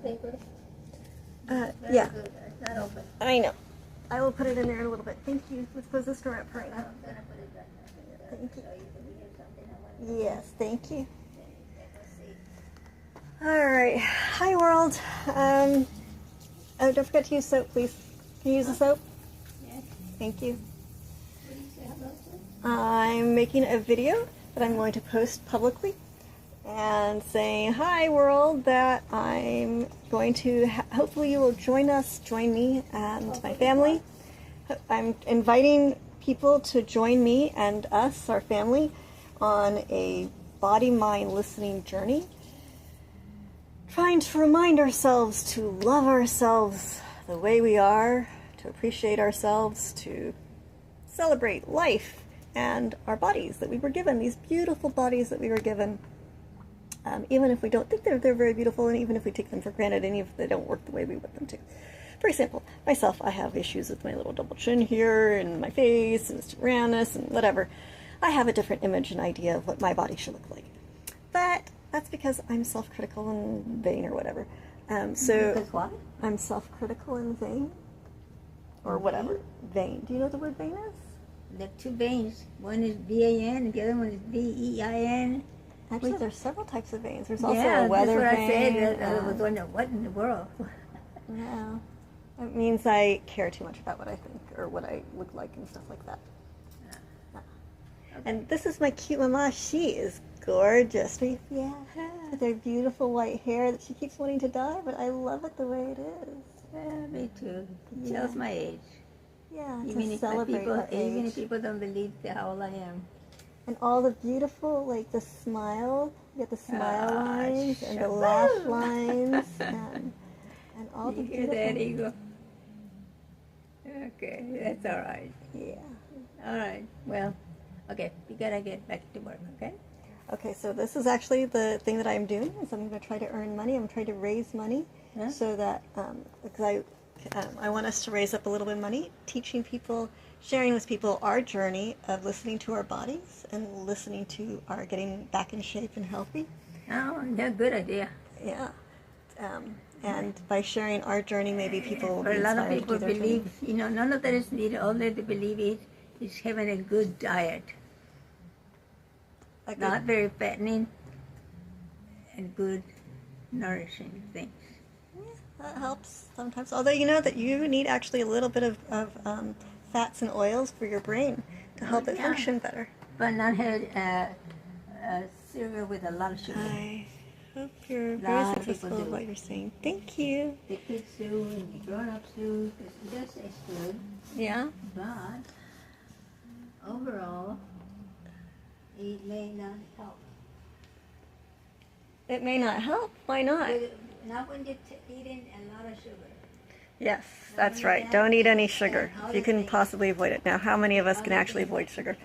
toilet paper? Yeah. Good. It's not open. I know. I will put it in there in a little bit. Thank you. Let's close this door up right now. I'm going to put it back there. Thank you. So you can hear something I want to Yes, thank you. see. All right. Hi, world. Oh, don't forget to use soap, please. Can you use the soap? Yes. Thank you. What do you say hello to? I'm making a video that I'm going to post publicly and saying, hi, world, that I'm going to, hopefully you will join me and my family. I'm inviting people to join me and us, our family, on a body-mind listening journey, trying to remind ourselves to love ourselves the way we are, to appreciate ourselves, to celebrate life and our bodies that we were given, these beautiful bodies that we were given, even if we don't think they're very beautiful, and even if we take them for granted, and even if they don't work the way we want them to. For example, myself, I have issues with my little double chin here, and my face, and roundness, and whatever. I have a different image and idea of what my body should look like. But that's because I'm self-critical and vain or whatever. Because what? I'm self-critical and vain, or whatever. Vain. Do you know what the word vain is? There are two veins. One is V-A-N and the other one is V-E-I-N. Actually, there's several types of veins. There's also yeah, a weather that's what vein. I said. I was wondering, what in the world? Yeah. It means I care too much about what I think or what I look like and stuff like that. Yeah. And this is my cute mama. She is gorgeous. Yeah, their beautiful white hair that she keeps wanting to dye, but I love it the way it is. Yeah, me too. It tells my age. Yeah, Even to if celebrate our even age. if people don't believe how old I am. And all the beautiful, like the smile, you get the smile lines and the shut lash up. lines and all the You hear beautiful. that, Eagle? Okay, that's all right. Yeah. All right. Well, okay. We gotta get back to work. Okay. Okay, so this is actually the thing that I'm doing, is I'm going to try to earn money. I'm trying to raise money so that, because I want us to raise up a little bit of money, teaching people, sharing with people our journey of listening to our bodies and listening to our getting back in shape and healthy. Oh, that's a good idea. Yeah. And by sharing our journey, maybe people will For be a lot of inspired to people do their journey. believe, none of that is needed. All they believe is having a good diet. Not very fattening and good nourishing things. Yeah, that helps sometimes. Although you know that you need actually a little bit of fats and oils for your brain to help it function better. But not have cereal with a lot of sugar. I hope you're very successful in what you're saying. Thank you. The kids do and the grown-ups do. It does taste good. Yeah. But overall, it may not help. It may not help. Why not? Not when you're eating a lot of sugar. Yes, that's right. Don't eat any sugar if you can possibly avoid it. Now, how many of us can actually avoid sugar?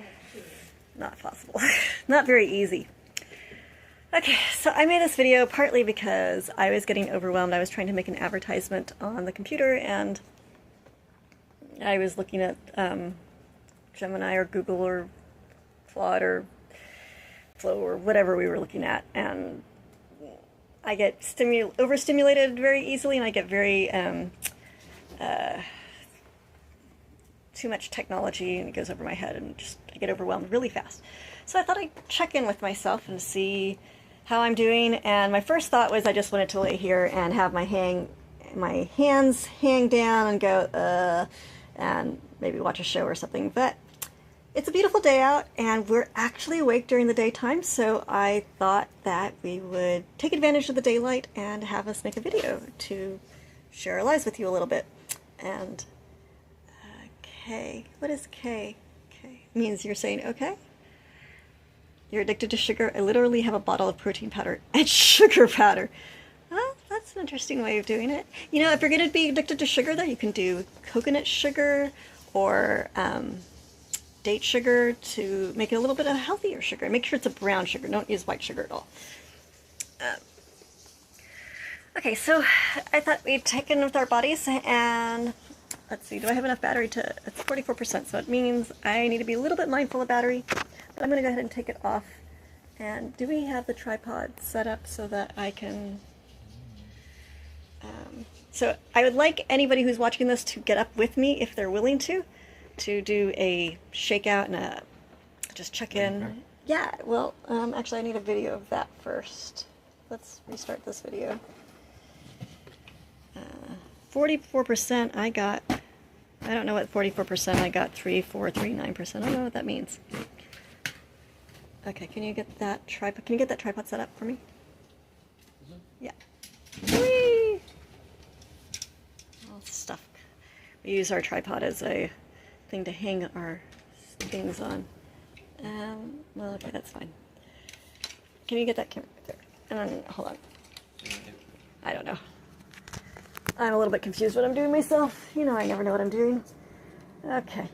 Not possible. Not very easy. Okay, so I made this video partly because I was getting overwhelmed. I was trying to make an advertisement on the computer, and I was looking at Gemini or Google or Claude or Flow or whatever we were looking at, and I get overstimulated very easily, and I get very too much technology, and it goes over my head, and just I get overwhelmed really fast. So I thought I'd check in with myself and see how I'm doing, and my first thought was I just wanted to lay here and have my hands hang down and go and maybe watch a show or something. But it's a beautiful day out, and we're actually awake during the daytime, so I thought that we would take advantage of the daylight and have us make a video to share our lives with you a little bit. And K, what is K? K means you're saying okay? You're addicted to sugar? I literally have a bottle of protein powder and sugar powder. Well, that's an interesting way of doing it. You know, if you're going to be addicted to sugar, though, you can do coconut sugar or date sugar to make it a little bit of a healthier sugar. Make sure it's a brown sugar. Don't use white sugar at all. Okay, so I thought we'd check in with our bodies, and let's see, do I have enough battery to, it's 44%, so it means I need to be a little bit mindful of battery, but I'm going to go ahead and take it off. And do we have the tripod set up so that I can So I would like anybody who's watching this to get up with me if they're willing to do a shakeout and a just check in. Yeah, well, actually I need a video of that first. Let's restart this video. 44% I got. I don't know what 44% I got. 3439%. I don't know what that means. Okay, can you get that tripod? Can you get that tripod set up for me? Yeah. Whee! All stuff. We use our tripod as a thing to hang our things on. Well, okay, that's fine. Can you get that camera right there? And then, hold on. I don't know. I'm a little bit confused what I'm doing myself. You know, I never know what I'm doing. Okay.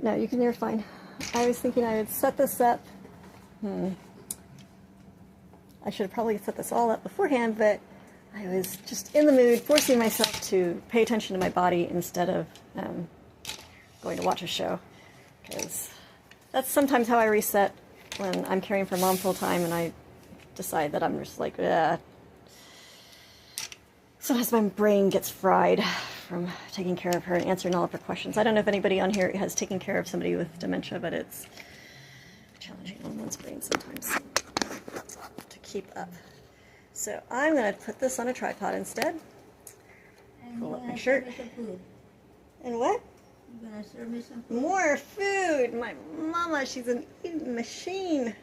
No, you're fine. I was thinking I would set this up. I should have probably set this all up beforehand, but I was just in the mood, forcing myself to pay attention to my body instead of going to watch a show. Because that's sometimes how I reset when I'm caring for mom full time and I decide that I'm just like, sometimes my brain gets fried from taking care of her and answering all of her questions. I don't know if anybody on here has taken care of somebody with dementia, but it's challenging on one's brain sometimes to keep up. So I'm going to put this on a tripod instead. Pull up my shirt. And what? You're going to serve me some food? More food! My mama, she's an eating machine.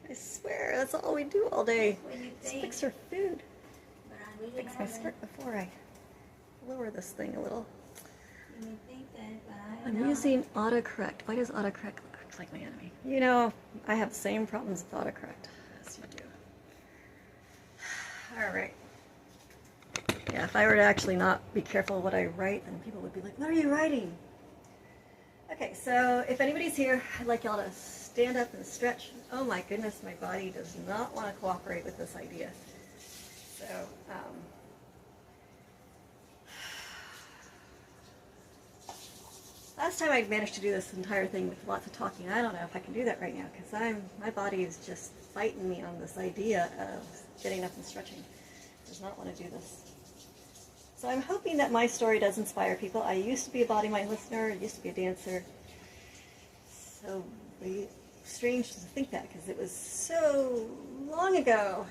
I swear, that's all we do all day. Just fix her food. Fix my skirt before I lower this thing a little. I'm using autocorrect. Why does autocorrect look like my enemy? You know, I have the same problems with autocorrect as you do. Alright. Yeah, if I were to actually not be careful what I write, then people would be like, what are you writing? Okay, so if anybody's here, I'd like y'all to stand up and stretch. Oh my goodness, my body does not want to cooperate with this idea. So, last time I managed to do this entire thing with lots of talking. I don't know if I can do that right now because my body is just fighting me on this idea of getting up and stretching. It does not want to do this. So I'm hoping that my story does inspire people. I used to be a bodymind listener. I used to be a dancer. So strange to think that because it was so long ago.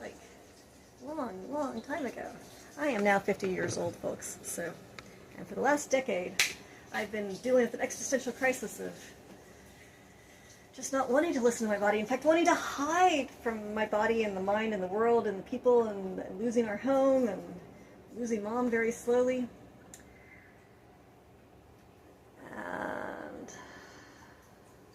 Like, long time ago. I am now 50 years old, folks. So, and for the last decade, I've been dealing with an existential crisis of just not wanting to listen to my body. In fact, wanting to hide from my body and the mind and the world and the people and losing our home and losing mom very slowly. And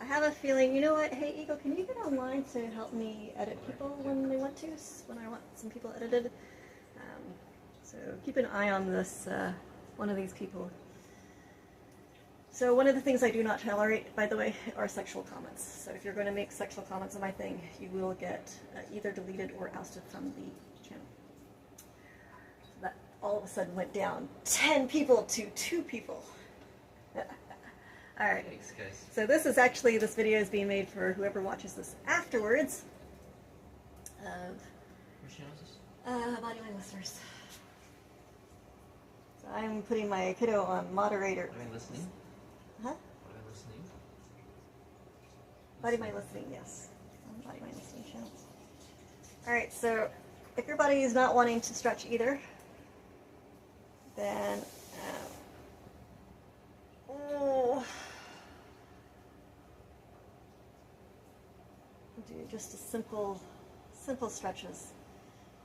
I have a feeling, you know what? Hey, Eagle, can you get online to help me edit people when they want to? When I want some people edited? So keep an eye on this, one of these people. So one of the things I do not tolerate, by the way, are sexual comments. So if you're going to make sexual comments on my thing, you will get either deleted or ousted from the channel. So that all of a sudden went down 10 people to 2 people. All right. Thanks, guys. So this video is being made for whoever watches this afterwards. Which channel is this? Bodymind listeners. So I'm putting my kiddo on moderator. Am I listening? Huh? Am I listening? Bodymind listening, yes. Bodymind listening channel. Alright, so if your body is not wanting to stretch either, then do just a simple stretches.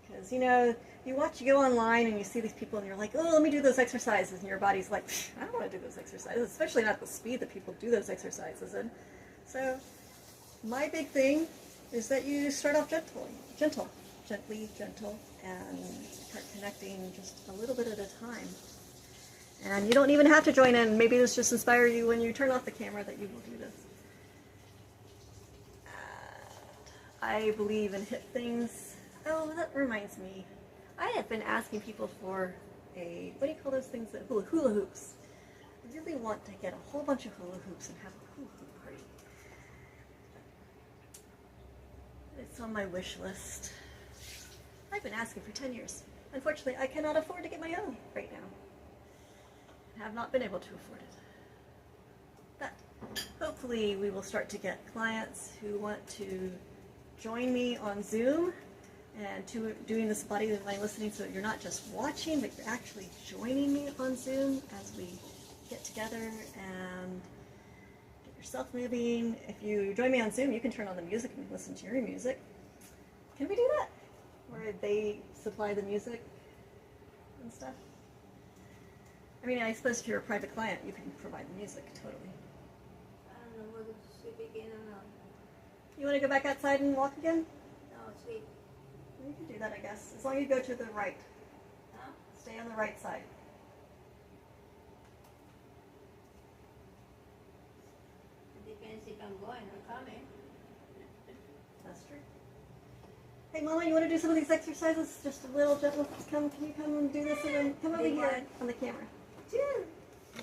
Because, you know, you go online and you see these people and you're like, oh, let me do those exercises. And your body's like, I don't want to do those exercises, especially not the speed that people do those exercises in. So my big thing is that you start off gently, and start connecting just a little bit at a time. And you don't even have to join in. Maybe this just inspires you when you turn off the camera that you will do this. I believe in hip things. Oh, that reminds me. I have been asking people for what do you call those things? Hula hoops. I really want to get a whole bunch of hula hoops and have a hula hoop party. It's on my wish list. I've been asking for 10 years. Unfortunately, I cannot afford to get my own right now. I have not been able to afford it. But hopefully we will start to get clients who want to join me on Zoom and doing this body mind listening, so you're not just watching, but you're actually joining me on Zoom as we get together and get yourself moving. If you join me on Zoom, you can turn on the music and listen to your music. Can we do that? Where they supply the music and stuff? I mean, I suppose if you're a private client, you can provide the music, totally. I don't know whether to sleep again or not. You want to go back outside and walk again? No, sleep. You can do that, I guess. As long as you go to the right. Huh? Stay on the right side. It depends if I'm going or coming. That's true. Hey, Mama, you want to do some of these exercises? Just a little gentle. Can you come and do this? And then come over here on the camera.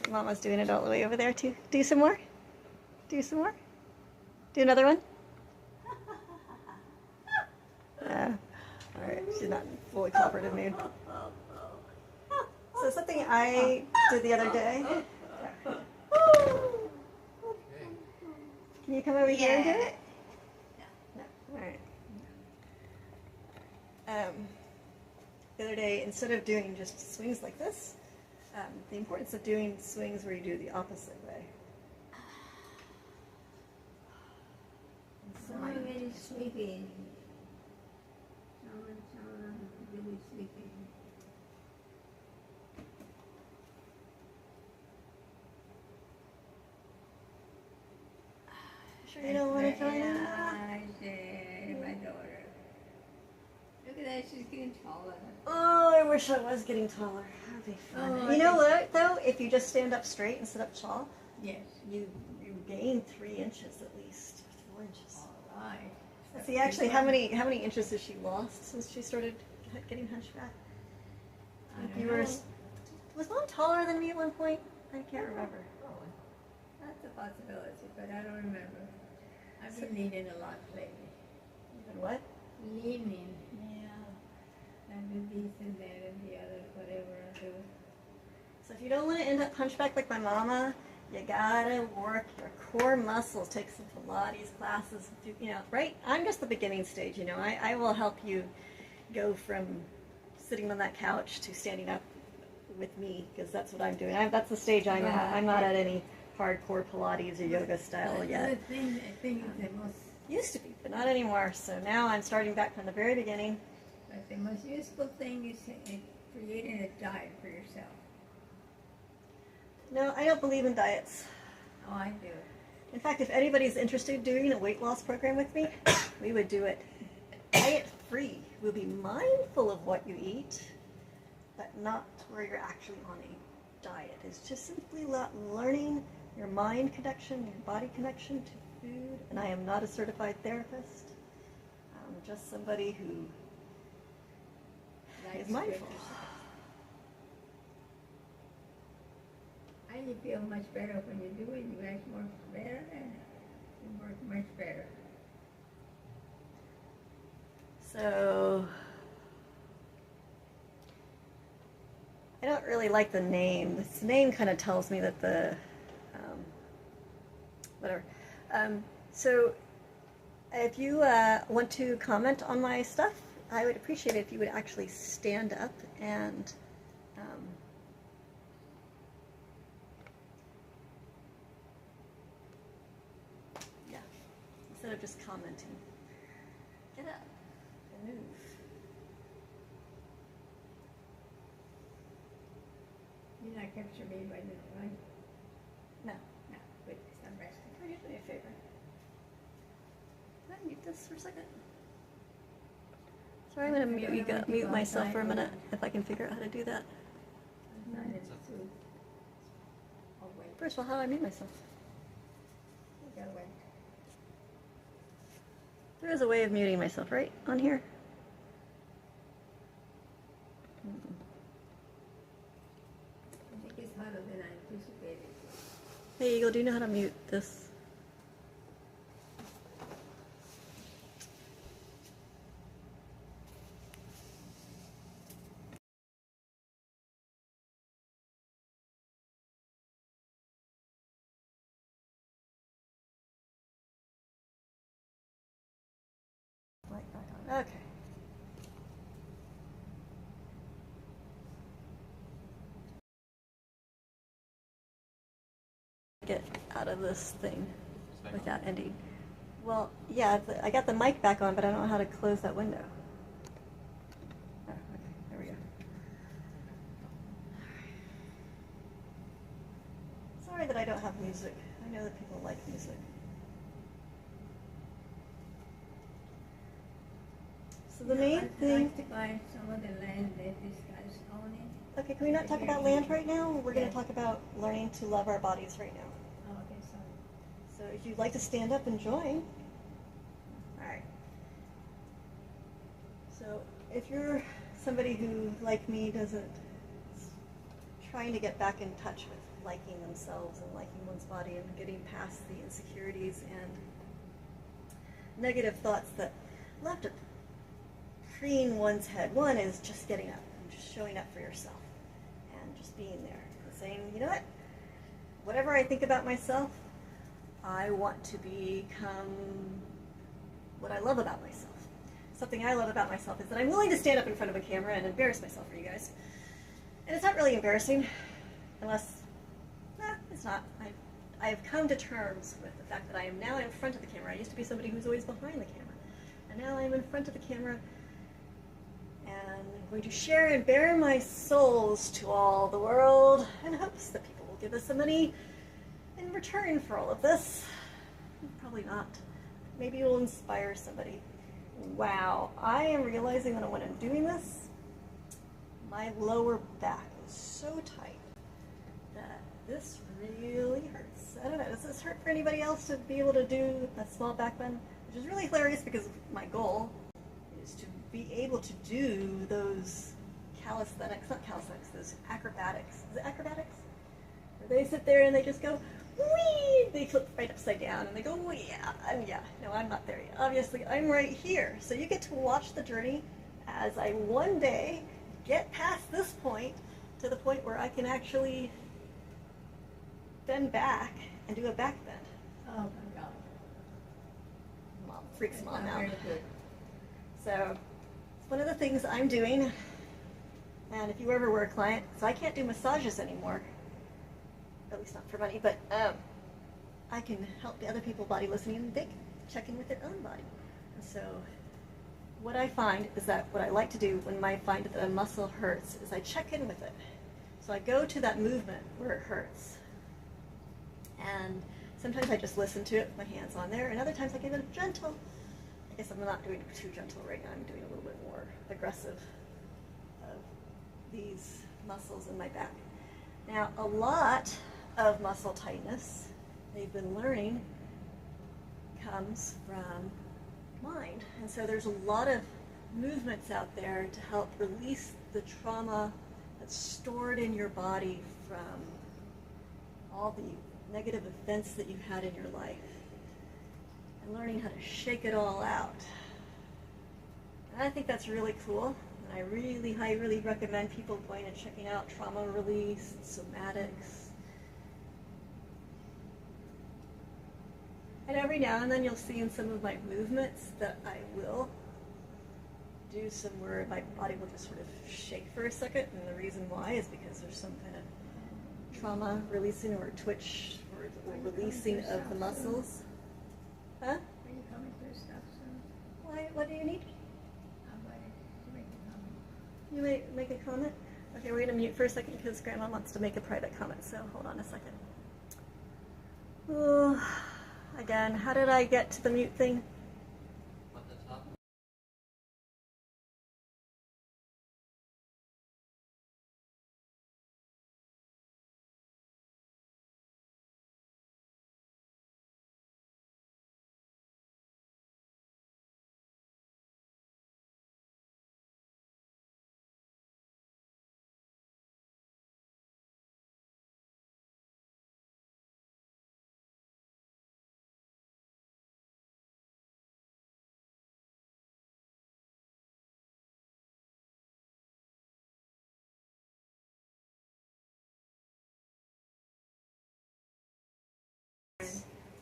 Mama's doing it all the way over there, too. Do some more? Do some more? Do another one? Yeah. All right, she's not in fully cooperative mood. So something I did the other day. Can you come over here and do it? No. All right. The other day, instead of doing just swings like this, the importance of doing swings where you do the opposite way. So I'm really sleepy. Someone really sleepy. Sure you don't want to join in? I said, my daughter. Look at that, she's getting taller. Oh, I wish I was getting taller. That'd be fun. Oh, You know what, though? If you just stand up straight and sit up tall, Yes. you gain 3 inches at least, 4 inches. All right. Let's see, actually, how many inches has she lost since she started getting hunchback? I If don't you were, know. was Mom taller than me at one point? I can't remember. That's a possibility, but I don't remember. I've been leaning a lot lately. Even what? Leaning. Yeah. I do this and that and the other, whatever I do. So if you don't want to end up hunchback like my mama, you gotta work your core muscles. Take some Pilates classes. Right? I'm just the beginning stage. I will help you go from sitting on that couch to standing up with me, because that's what I'm doing. That's the stage I'm at. I'm not at any hardcore Pilates or yoga style yet. The thing I think is the most, Used to be, but not anymore. So now I'm starting back from the very beginning. but the most useful thing is creating a diet for yourself. No, I don't believe in diets. Oh, I do. In fact, if anybody's interested in doing a weight loss program with me, we would do it diet-free. We'll be mindful of what you eat, but not where you're actually on a diet. It's just simply learning your mind connection, your body connection to food. And I am not a certified therapist. I'm just somebody who Like is mindful. And you feel much better when you do it. You act more better and you work much better. So I don't really like the name. This name kind of tells me that the whatever. So if you want to comment on my stuff, I would appreciate it if you would actually stand up and yeah, instead of just commenting. Get up and move. You're not capturing me right now, right? No. No, good. I'm resting. Can you do me a favor? Can I mute this for a second? Sorry, I'm going to mute myself for a minute, if I can figure out how to do that. Not in two. Oh, wait. First of all, how do I mute myself? You gotta wait. There is a way of muting myself, right? On here? I think it's harder than I anticipated. Hey, Eagle, do you know how to mute this? Okay. Get out of this thing without ending. Well, yeah, I got the mic back on, but I don't know how to close that window. Oh, okay, there we go. Sorry that I don't have music. I know that people like music. So the main thing... I'd like to buy some of the land that these guys own it. Okay, can we not talk about land right now? We're going to talk about learning to love our bodies right now. Oh, okay, sorry. So if you'd like to stand up and join. Alright. So if you're somebody who, like me, trying to get back in touch with liking themselves and liking one's body and getting past the insecurities and negative thoughts that love to preen one's head. One is just getting up and just showing up for yourself and just being there and saying, you know what? Whatever I think about myself, I want to become what I love about myself. Something I love about myself is that I'm willing to stand up in front of a camera and embarrass myself for you guys. And it's not really embarrassing, unless, it's not. I've come to terms with the fact that I am now in front of the camera. I used to be somebody who's always behind the camera. And now I'm in front of the camera and I'm going to share and bare my souls to all the world in hopes that people will give us some money in return for all of this. Probably not. Maybe it will inspire somebody. Wow, I am realizing that when I'm doing this, my lower back is so tight that this really hurts. I don't know, does this hurt for anybody else to be able to do a small back bend? Which is really hilarious because my goal is to be able to do those those acrobatics. Is it acrobatics? Where they sit there and they just go, whee! They flip right upside down and they go, yeah, and yeah. No, I'm not there yet. Obviously, I'm right here. So you get to watch the journey as I one day get past this point to the point where I can actually bend back and do a back bend. Oh my God. Mom freaks Mom out. Very good. So it's one of the things I'm doing. And if you ever were a client, so I can't do massages anymore, at least not for money, but I can help the other people body listening and they can check in with their own body. And so what I find is that what I like to do when I find that a muscle hurts is I check in with it. So I go to that movement where it hurts. And sometimes I just listen to it with my hands on there, and other times I give it a gentle. I guess I'm not doing too gentle right now. I'm doing a little bit more aggressive of these muscles in my back. Now, a lot of muscle tightness, they've been learning, comes from mind. And so there's a lot of movements out there to help release the trauma that's stored in your body from all the negative events that you've had in your life, and learning how to shake it all out. And I think that's really cool. And I really recommend people going and checking out trauma release, somatics. And every now and then you'll see in some of my movements that I will do some where my body will just sort of shake for a second. And the reason why is because there's some kind of trauma releasing or twitch or releasing of the muscles. Huh? Are you coming to stuff soon? Why, what do you need? I'm ready to make a comment. You may make a comment? Okay, we're going to mute for a second because Grandma wants to make a private comment, so hold on a second. Oh, again, how did I get to the mute thing?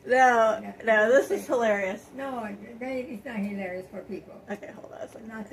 No, this is hilarious. No, it's not hilarious for people. Okay, hold on a second. Not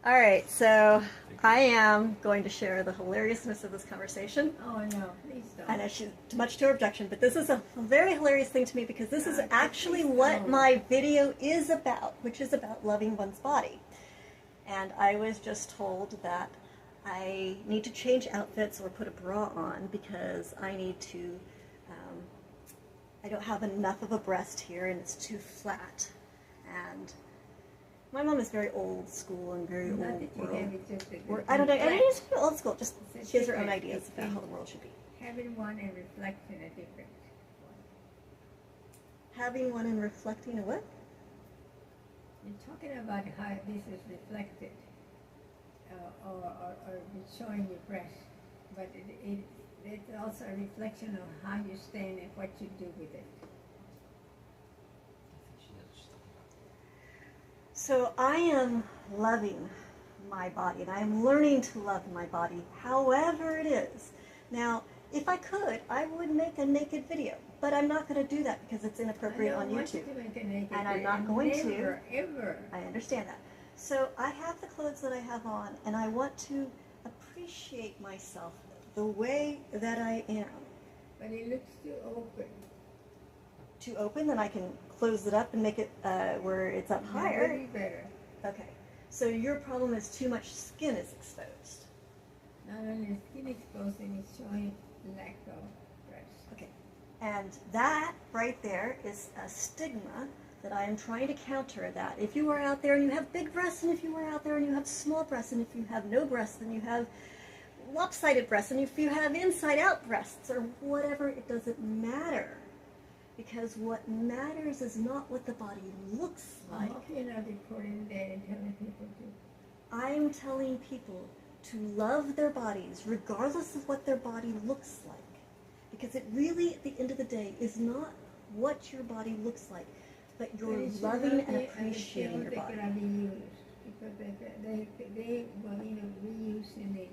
All right, so I am going to share the hilariousness of this conversation. Oh no, please don't. I know she's much to her objection, but this is a very hilarious thing to me because this is actually please what don't. my video is about, which is about loving one's body. And I was just told that I need to change outfits or put a bra on because I need to, I don't have enough of a breast here and it's too flat. And my mom is very old school and very Not old that you world. have it just that I don't know. I reflect. mean, it's old school. Just It's she has her own different. ideas about how the world should be. Having one and reflecting a different one. Having one and reflecting a what? You're talking about how this is reflected, or showing your breast, but it's also a reflection of how you stand and what you do with it. I think she knows what she's talking about. So I am loving my body, and I am learning to love my body, however it is. Now, if I could, I would make a naked video, but I'm not going to do that because it's inappropriate on YouTube. And I'm not going to. Never, ever. I understand that. So I have the clothes that I have on, and I want to appreciate myself the way that I am. But it looks too open. Too open, then I can close it up and make it where it's up That higher. would be better. Okay. So your problem is too much skin is exposed. Not only skin exposed, and it's showing lack of breast. Okay. And that right there is a stigma that I am trying to counter. That if you are out there and you have big breasts, and if you are out there and you have small breasts, and if you have no breasts, then you have lopsided breasts, and if you have inside out breasts or whatever, it doesn't matter. Because what matters is not what the body looks I like. hope you're not recording that and telling people to. I am telling people to love their bodies regardless of what their body looks like. Because it really, at the end of the day, is not what your body looks like, but you're But it should loving not and be appreciating your until body. they can be used. Because they will, reusing it.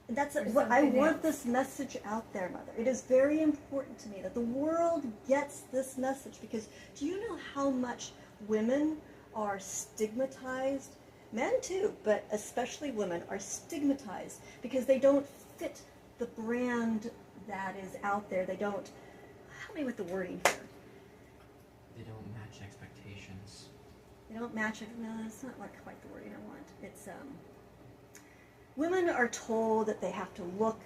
And that's Or what I something want else. this message out there, Mother. It is very important to me that the world gets this message, because do you know how much women are stigmatized? Men too, but especially women are stigmatized because they don't fit the brand that is out there. They don't, help me with the wording here. They don't match expectations. They don't match it. No, that's not like quite the wording I want. It's, women are told that they have to look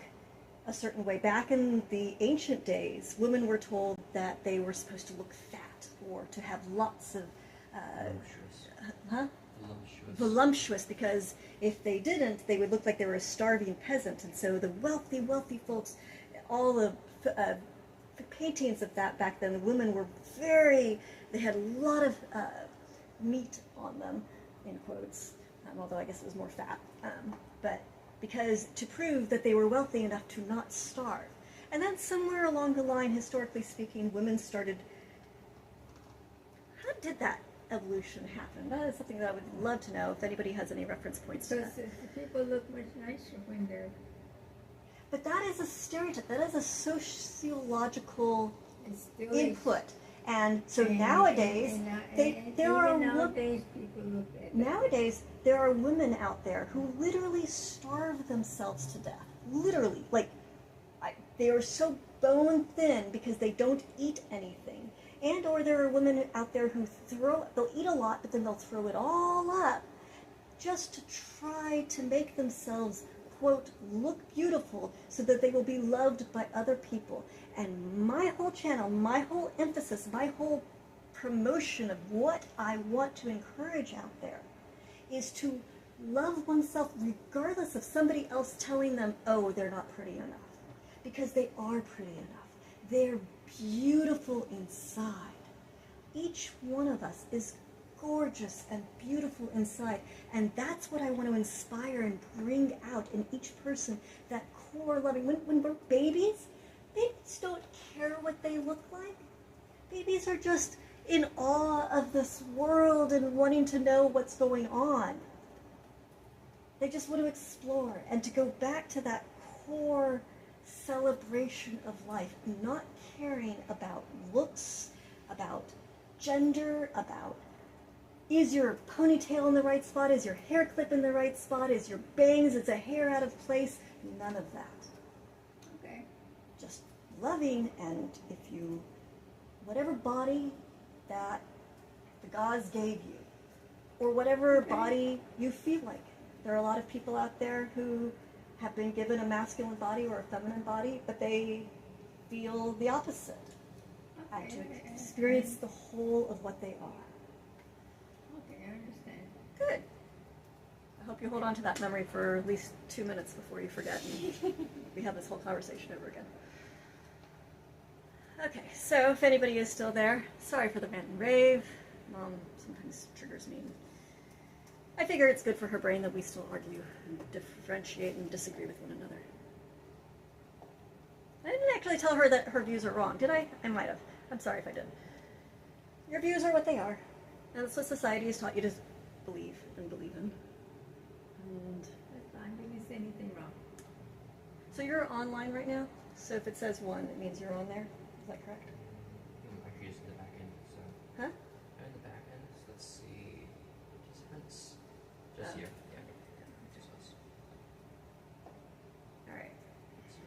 a certain way. Back in the ancient days, women were told that they were supposed to look fat or to have lots of, Voluptuous. huh? Voluptuous. Voluptuous, because if they didn't, they would look like they were a starving peasant. And so the wealthy folks, all the paintings of that back then, the women were they had a lot of meat on them, in quotes, although I guess it was more fat. But because to prove that they were wealthy enough to not starve. And then somewhere along the line, historically speaking, women started, how did that evolution happen? That is something that I would love to know if anybody has any reference points to Because that. people look much nicer when they're. But that is a stereotype. That is a sociological It's still input. And so and- nowadays, and there are even nowadays people look at that. nowadays there are women out there who literally starve themselves to death. Literally, like they are so bone thin because they don't eat anything. And or there are women out there who they'll eat a lot, but then they'll throw it all up just to try to make themselves, quote, look beautiful so that they will be loved by other people. And my whole channel, my whole emphasis, my whole promotion of what I want to encourage out there is to love oneself regardless of somebody else telling them, oh, they're not pretty enough. Because they are pretty enough. They're beautiful inside. each one of us is gorgeous and beautiful inside. And that's what I want to inspire and bring out in each person, that core loving. When we're babies don't care what they look like. Babies are just in awe of this world and wanting to know what's going on. They just want to explore and to go back to that core celebration of life, not caring about looks, about gender, about is your ponytail in the right spot, is your hair clip in the right spot, is your bangs, is a hair out of place, none of that. Okay. Just loving, and if you, whatever body that the gods gave you, or whatever body you feel like. There are a lot of people out there who have been given a masculine body or a feminine body, but they feel the opposite. And to experience the whole of what they are. Okay, I understand. Good. I hope you hold on to that memory for at least 2 minutes before you forget and we have this whole conversation over again. Okay, so if anybody is still there, sorry for the rant and rave. Mom sometimes triggers me. I figure it's good for her brain that we still argue and differentiate and disagree with one another. I didn't actually tell her that her views are wrong, did I? I might have. I'm sorry if I did. Your views are what they are. And that's what society has taught you to believe and believe in. And I didn't say anything wrong. so you're online right now? So if it says 1, it means you're on there? Is that correct? I'm actually just in the back end, so. Huh? I'm in the back end, so let's see. Participants. Just here. Yeah. Just us. All right. Let's see.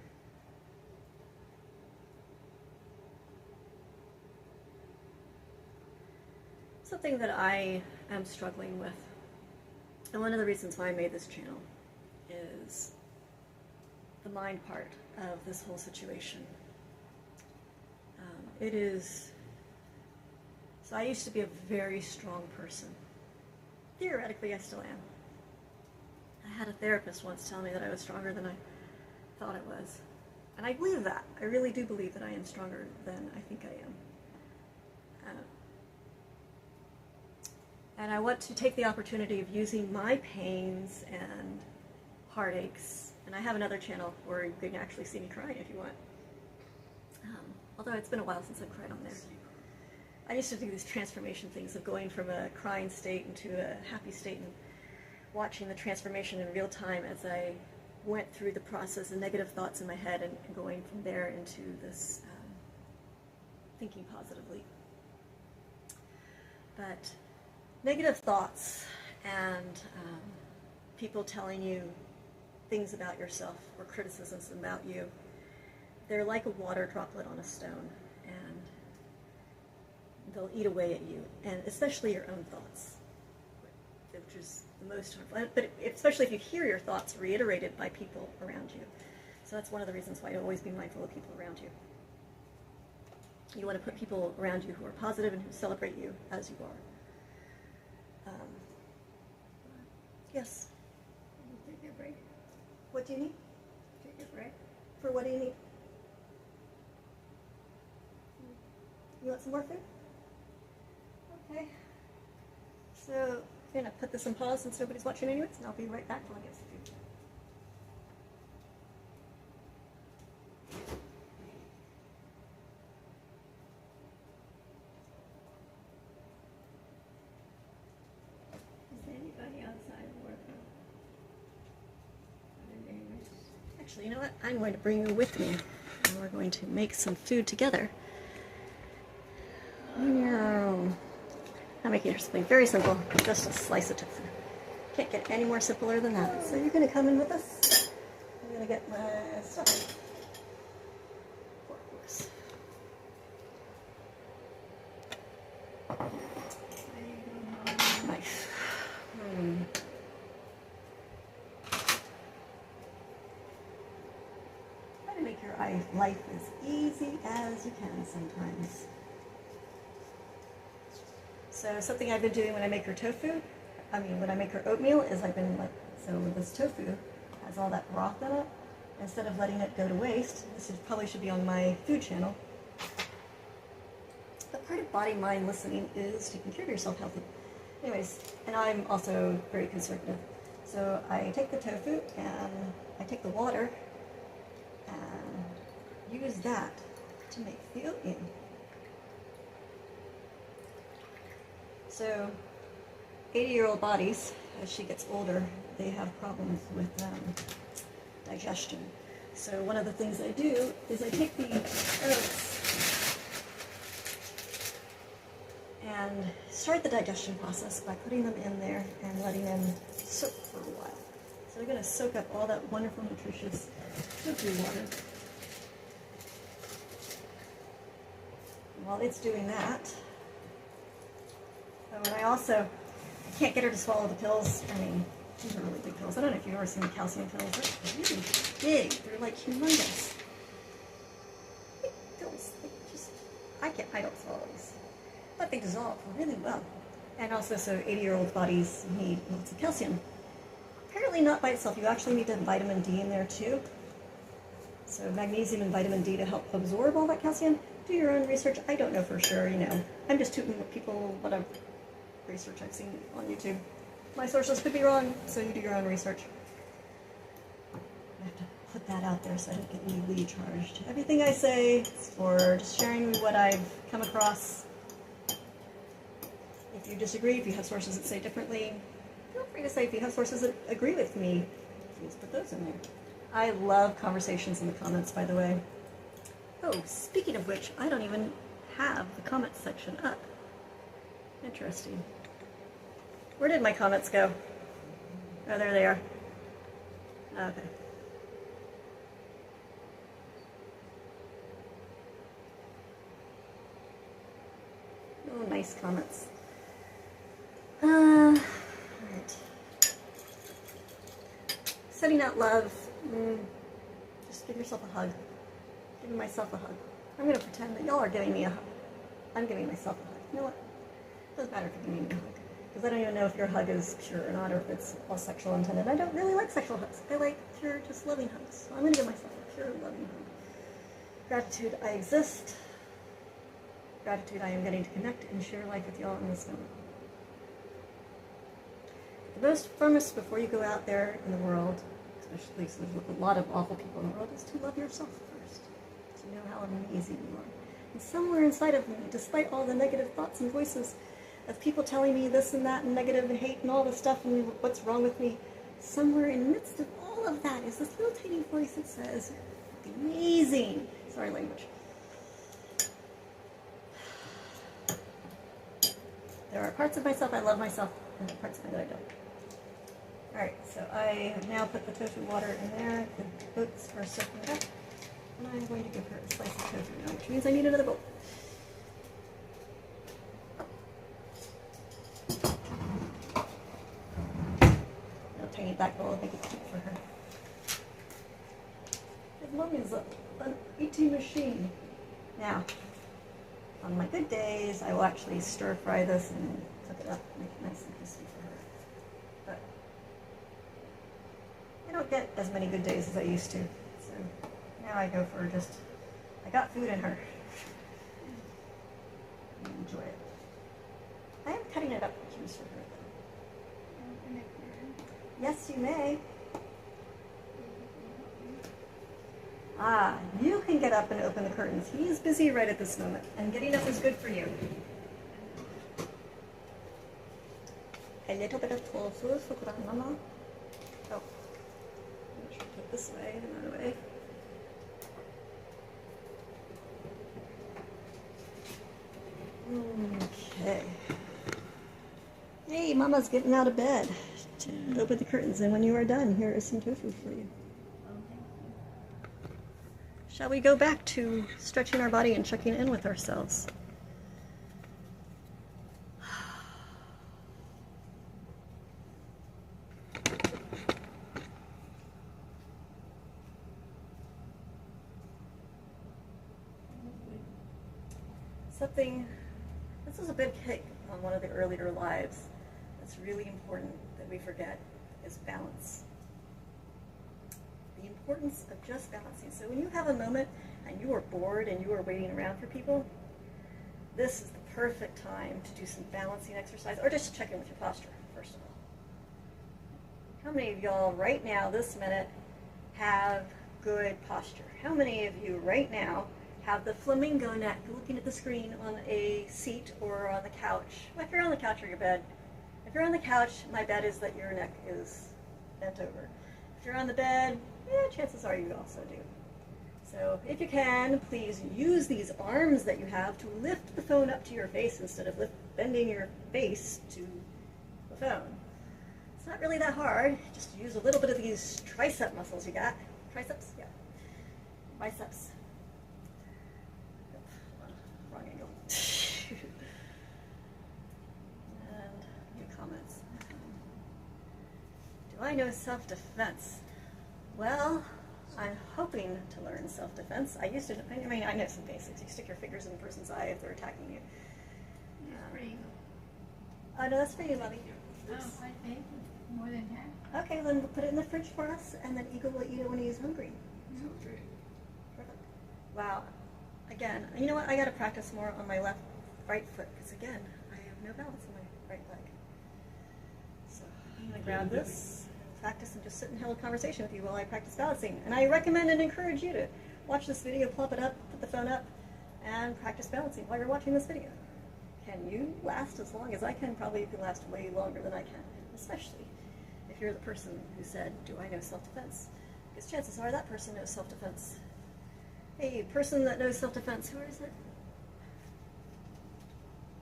Something that I am struggling with, and one of the reasons why I made this channel, is the mind part of this whole situation. It is, so I used to be a very strong person. Theoretically, I still am. I had a therapist once tell me that I was stronger than I thought I was. And I believe that. I really do believe that I am stronger than I think I am. And I want to take the opportunity of using my pains and heartaches, and I have another channel where you can actually see me crying if you want. Although it's been a while since I've cried on there. I used to do these transformation things of going from a crying state into a happy state and watching the transformation in real time as I went through the process of negative thoughts in my head and going from there into this thinking positively. But negative thoughts and people telling you things about yourself or criticisms about you, they're like a water droplet on a stone, and they'll eat away at you, and especially your own thoughts, which is the most harmful. But especially if you hear your thoughts reiterated by people around you. So that's one of the reasons why you always be mindful of people around you. You want to put people around you who are positive and who celebrate you as you are. Yes? Take a break. What do you need? Take a break. For what do you need? You want some more food? Okay. So I'm going to put this on pause since nobody's watching anyways, and I'll be right back till I get some food. Is there anybody outside working? Other neighbors? Actually, you know what? I'm going to bring you with me, and we're going to make some food together. I'm making something very simple, just a slice of tofu. Can't get any more simpler than that. So you're going to come in with us. I'm going to get my stuff. Fork, of course. Knife. Try to make your life as easy as you can sometimes. So something I've been doing when I make her when I make her oatmeal, is I've been like, so this tofu has all that broth in it. Instead of letting it go to waste, this probably should be on my food channel. But part of body mind listening is taking care of yourself healthy. Anyways, and I'm also very conservative. So I take the tofu and I take the water and use that to make the oatmeal. So 80-year-old bodies, as she gets older, they have problems with digestion. So one of the things I do is I take the oats and start the digestion process by putting them in there and letting them soak for a while. So they're going to soak up all that wonderful, nutritious tofu water. And while it's doing that, and I can't get her to swallow the pills. I mean, these are really big pills. I don't know if you've ever seen the calcium pills. They're really big. They're like humongous. Big pills. I don't swallow these. But they dissolve really well. And also, so 80-year-old bodies need lots of calcium. Apparently not by itself. You actually need vitamin D in there too. So magnesium and vitamin D to help absorb all that calcium. Do your own research. I don't know for sure, I'm just tooting what I've research I've seen on YouTube. My sources could be wrong, so you do your own research. I have to put that out there so I don't get legally charged. Everything I say is for just sharing what I've come across. If you disagree, if you have sources that say differently, feel free to say if you have sources that agree with me. Please put those in there. I love conversations in the comments, by the way. Oh, speaking of which, I don't even have the comments section up. Interesting. Where did my comments go? Oh, there they are. Okay. Oh, nice comments. Alright. Sending out love. Just give yourself a hug. Giving myself a hug. I'm going to pretend that y'all are giving me a hug. I'm giving myself a hug. You know what? It doesn't matter if you're giving me a hug. Because I don't even know if your hug is pure or not, or if it's all sexual intended. I don't really like sexual hugs. I like pure, just loving hugs. So I'm going to give myself a pure, loving hug. Gratitude, I exist. Gratitude, I am getting to connect and share life with y'all in this moment. The most firmest before you go out there in the world, especially since there's a lot of awful people in the world, is to love yourself first. To know how amazing you are. And somewhere inside of me, despite all the negative thoughts and voices of people telling me this and that and negative and hate and all this stuff and what's wrong with me, somewhere in the midst of all of that is this little tiny voice that says, amazing. Sorry, language. There are parts of myself I love myself, and there are parts of me that I don't. Alright, so I have now put the tofu water in there, the oats are soaking it up, and I'm going to give her a slice of tofu now, which means I need another bowl. A tiny black bowl, make it cute for her. As long as an eating machine. Now, on my good days, I will actually stir fry this and cook it up, make it nice and crispy for her. But I don't get as many good days as I used to. So now I go for just, I got food in her. Enjoy it. I am cutting it up with juice for her though. Yes, you may. Ah, you can get up and open the curtains. He is busy right at this moment, and getting up is good for you. A little bit of tofu for grandmama. Oh, I'm sure put this way and that way. Okay. Hey, Mama's getting out of bed to open the curtains, and when you are done, here is some tofu for you. Shall we go back to stretching our body and checking in with ourselves? This is a big hit on one of the earlier lives that's really important that we forget, is balance. The importance of just balancing. So when you have a moment and you are bored and you are waiting around for people, this is the perfect time to do some balancing exercise, or just check in with your posture, first of all. How many of y'all right now, this minute, have good posture? How many of you right now have the flamingo neck looking at the screen on a seat or on the couch? Well, if you're on the couch or your bed. If you're on the couch, my bet is that your neck is bent over. If you're on the bed, chances are you also do. So if you can, please use these arms that you have to lift the phone up to your face instead of bending your face to the phone. It's not really that hard. Just use a little bit of these tricep muscles you got. Triceps? Yeah. Biceps. Wrong angle. And new comments. Do I know self-defense? Well, I'm hoping to learn self-defense. I know some basics. You stick your fingers in the person's eye if they're attacking you. Oh, no, that's for you, Mommy. Oh, I think more than half. Okay, then we'll put it in the fridge for us, and then Eagle will eat it when he's hungry. Sounds great. Perfect. Wow. Again, you know what? I got to practice more on my right foot, because again, I have no balance on my right leg. So I'm going to grab this, practice, and just sit and have a conversation with you while I practice balancing. And I recommend and encourage you to watch this video, plop it up, put the phone up, and practice balancing while you're watching this video. Can you last as long as I can? Probably you can last way longer than I can, especially if you're the person who said, do I know self-defense? Because chances are that person knows self-defense. Hey, person that knows self-defense, who is it?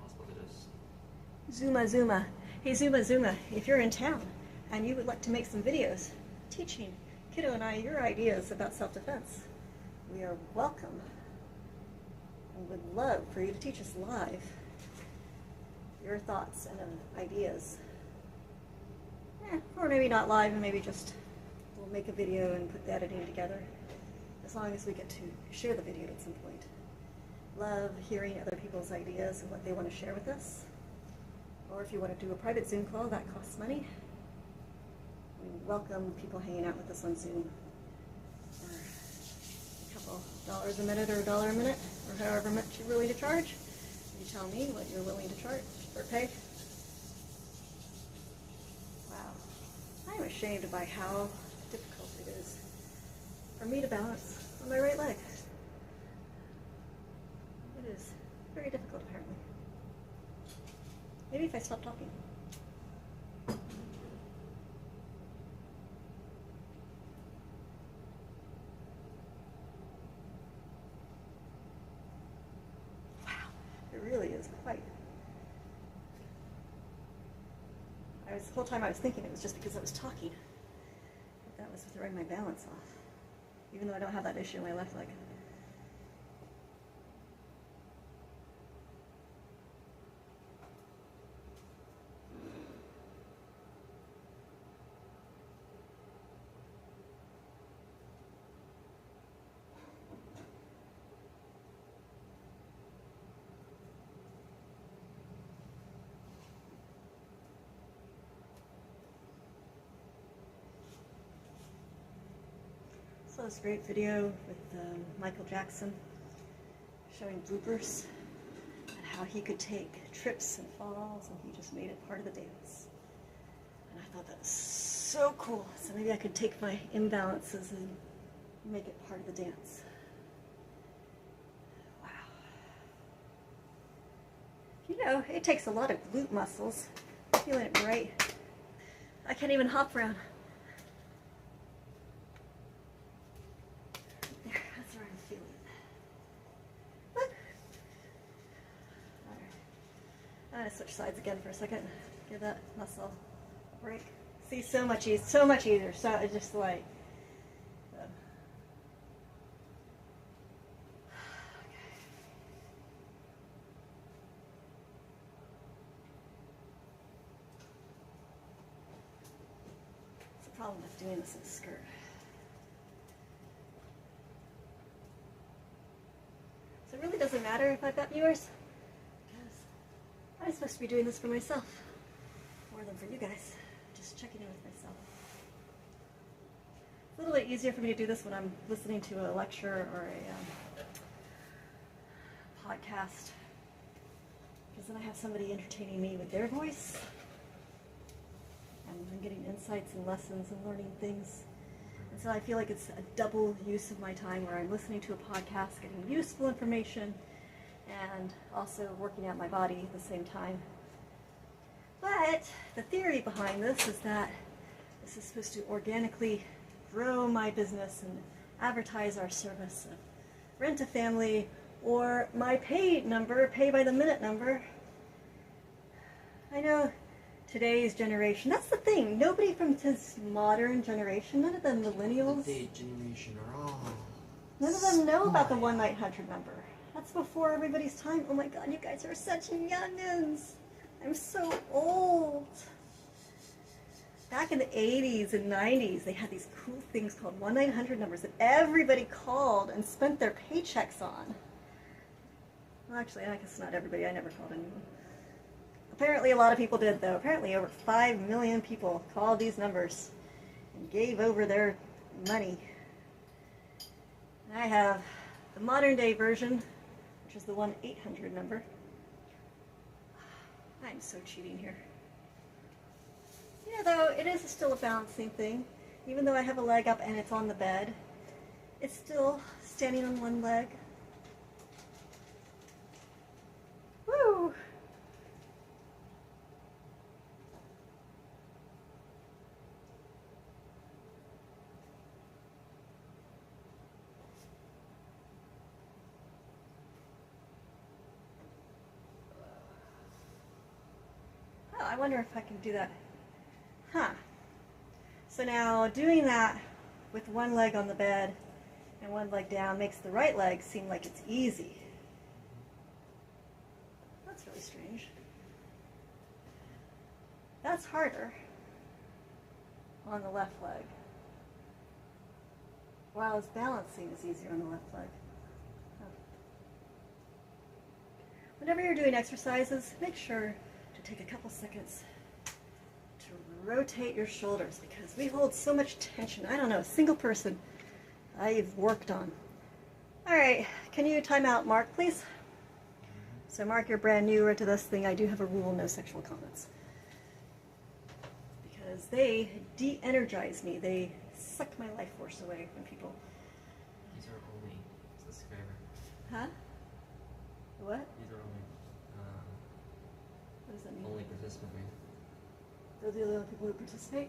Possible it is. Zuma. Hey, Zuma, if you're in town and you would like to make some videos teaching Kiddo and I your ideas about self-defense, we are welcome and would love for you to teach us live your thoughts and ideas. Or maybe not live, and maybe just we'll make a video and put the editing together, as long as we get to share the video at some point. Love hearing other people's ideas and what they want to share with us. Or if you want to do a private Zoom call, that costs money. We welcome people hanging out with us on Zoom for a couple dollars a minute or $1 a minute, or however much you're willing to charge. You tell me what you're willing to charge or pay. Wow. I'm ashamed by how difficult it is for me to balance on my right leg. It is very difficult, apparently. Maybe if I stop talking. Wow, it really is quite. The whole time I was thinking it was just because I was talking. But that was throwing my balance off. Even though I don't have that issue in my left leg. Saw this great video with Michael Jackson showing bloopers and how he could take trips and falls, and he just made it part of the dance. And I thought that was so cool. So maybe I could take my imbalances and make it part of the dance. Wow. You know, it takes a lot of glute muscles. I'm feeling it right. I can't even hop around. I'm going to switch sides again for a second. Give that muscle a break. See, so much easier. So it's just like. Okay. It's the problem with doing this in a skirt. So it really doesn't matter if I've got viewers. I'm supposed to be doing this for myself, more than for you guys. Just checking in with myself. It's a little bit easier for me to do this when I'm listening to a lecture or a podcast. because then I have somebody entertaining me with their voice, and I'm getting insights and lessons and learning things. And so I feel like it's a double use of my time where I'm listening to a podcast, getting useful information, and also working out my body at the same time. But the theory behind this is that this is supposed to organically grow my business and advertise our service of Rent a Family, or my pay number, pay by the minute number. I know today's generation, that's the thing, nobody from this modern generation, none of the millennials, The generation are all none of them know about the smart. 1-900 number. That's before everybody's time. Oh my god, you guys are such youngins. I'm so old. Back in the 80s and 90s, they had these cool things called 1-900 numbers that everybody called and spent their paychecks on. Well, actually, I guess not everybody. I never called anyone. Apparently, a lot of people did, though. Apparently, over 5 million people called these numbers and gave over their money. I have the modern-day version, which is the 1-800 number. I'm so cheating here. Yeah, though, it is still a balancing thing. Even though I have a leg up and it's on the bed, it's still standing on one leg. Woo! Oh, I wonder if I can do that. Huh. So now doing that with one leg on the bed and one leg down makes the right leg seem like it's easy. That's really strange. That's harder on the left leg, while balancing is easier on the left leg. Huh. Whenever you're doing exercises, make sure to take a couple seconds to rotate your shoulders, because we hold so much tension. I don't know, a single person I've worked on. All right, can you time out Mark, please? So Mark, you're brand new into this thing. I do have a rule, no sexual comments. Because they de-energize me. They suck my life force away when people... These are only subscriber. Huh? What? These are only What does that mean? only participant. Those are the only people who participate?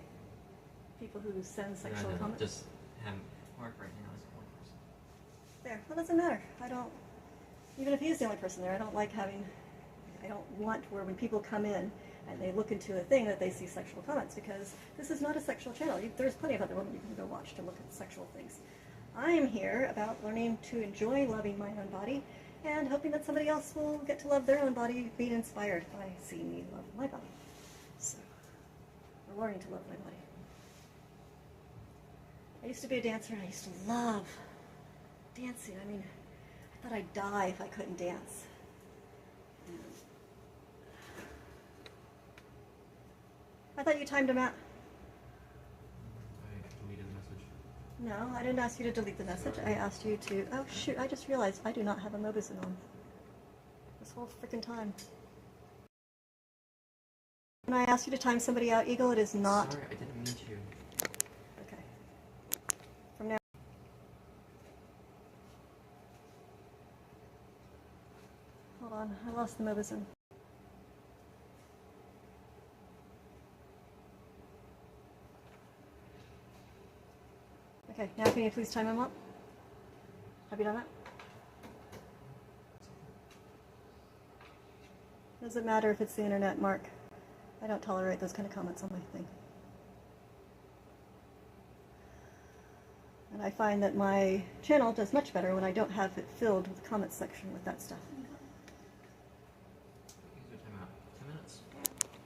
People who send sexual No, comments? just have Mark right now is one person. There. Well, it doesn't matter. I don't... Even if he's the only person there, I don't like having... I don't want where when people come in and they look into a thing that they see sexual comments, because this is not a sexual channel. There's plenty of other women you can go watch to look at sexual things. I am here about learning to enjoy loving my own body and hoping that somebody else will get to love their own body, being inspired by seeing me love my body. So, we're learning to love my body. I used to be a dancer and I used to love dancing. I mean, I thought I'd die if I couldn't dance. I thought you timed him out. I deleted the message. No, I didn't ask you to delete the message. I asked you to... Oh, shoot, I just realized I do not have a Mobizen on. This whole freaking time. When I asked you to time somebody out, Eagle, it is not... Sorry, I didn't mean to. Okay. From now... Hold on, I lost the Mobizen. Okay, now can you please time him up? Have you done that? Does it matter if it's the internet, Mark? I don't tolerate those kind of comments on my thing. And I find that my channel does much better when I don't have it filled with the comment section with that stuff. Use your time out. 10 minutes.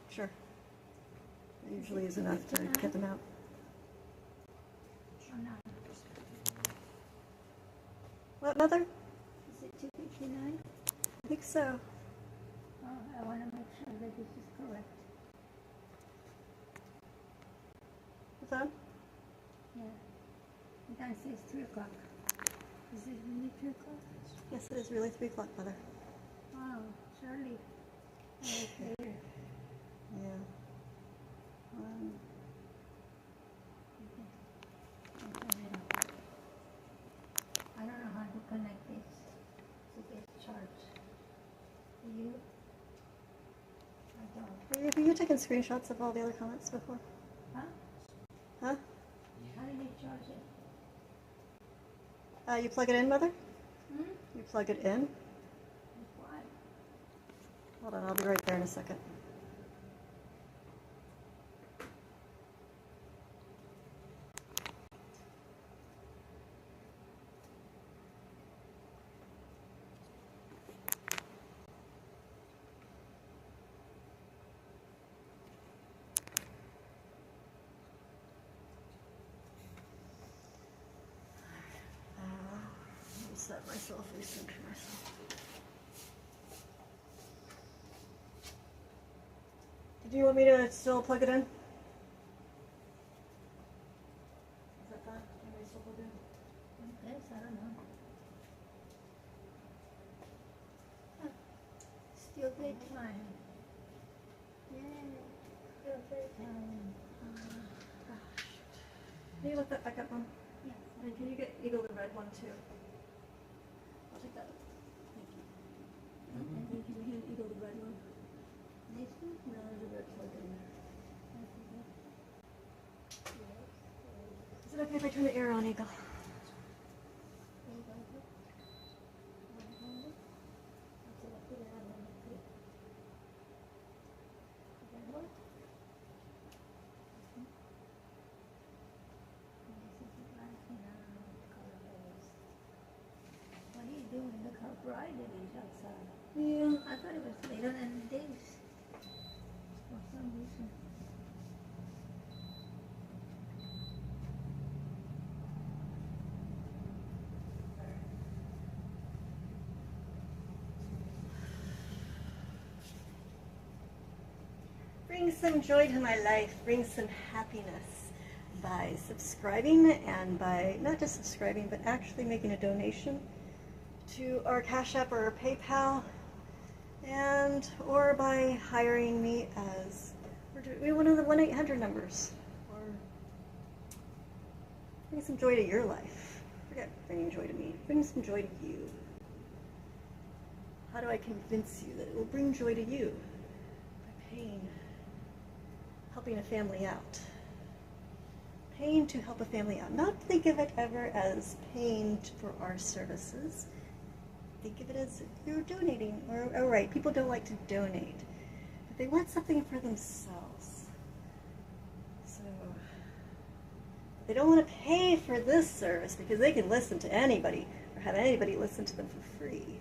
Sure. It usually is enough to get them out. What, Mother? Is it 2:59? I think so. Oh, I want to make sure that this is correct. What's on? Yeah. It does say 3 o'clock. Is it really 3 o'clock? Yes, it is really 3 o'clock, Mother. Wow, Charlie. Okay. Yeah. I don't know how to connect this to get charged. Do you? I don't. Have you taken screenshots of all the other comments before? Huh? Huh? How do you charge it? You plug it in, Mother? Hmm? You plug it in? Why? Hold on, I'll be right there in a second. Set myself, recenter myself. Did you want me to still plug it in? Is that fine? Can I still plug it in? Yes, I don't know. Huh. Still great time. Yeah. Still great time. Can you look that back up, Mom? Yeah. And can you get Eagle the red one too? I'll take that. Thank you. And can you hand Eagle the red one? This one? No, there's a red plug in there. Is it okay if I turn the air on, Eagle? What are you doing? Look how bright it is outside. Yeah. I thought it was later than this. For some reason. Bring some joy to my life, bring some happiness by subscribing, and by not just subscribing, but actually making a donation to our Cash App or our PayPal, and or by hiring me as one of the 1-800 numbers, or bring some joy to your life. Forget bringing joy to me, bring some joy to you. How do I convince you that it will bring joy to you? By helping a family out. Paying to help a family out. Not think of it ever as paying for our services. Think of it as you're donating. Or right, people don't like to donate, but they want something for themselves. So they don't want to pay for this service because they can listen to anybody or have anybody listen to them for free.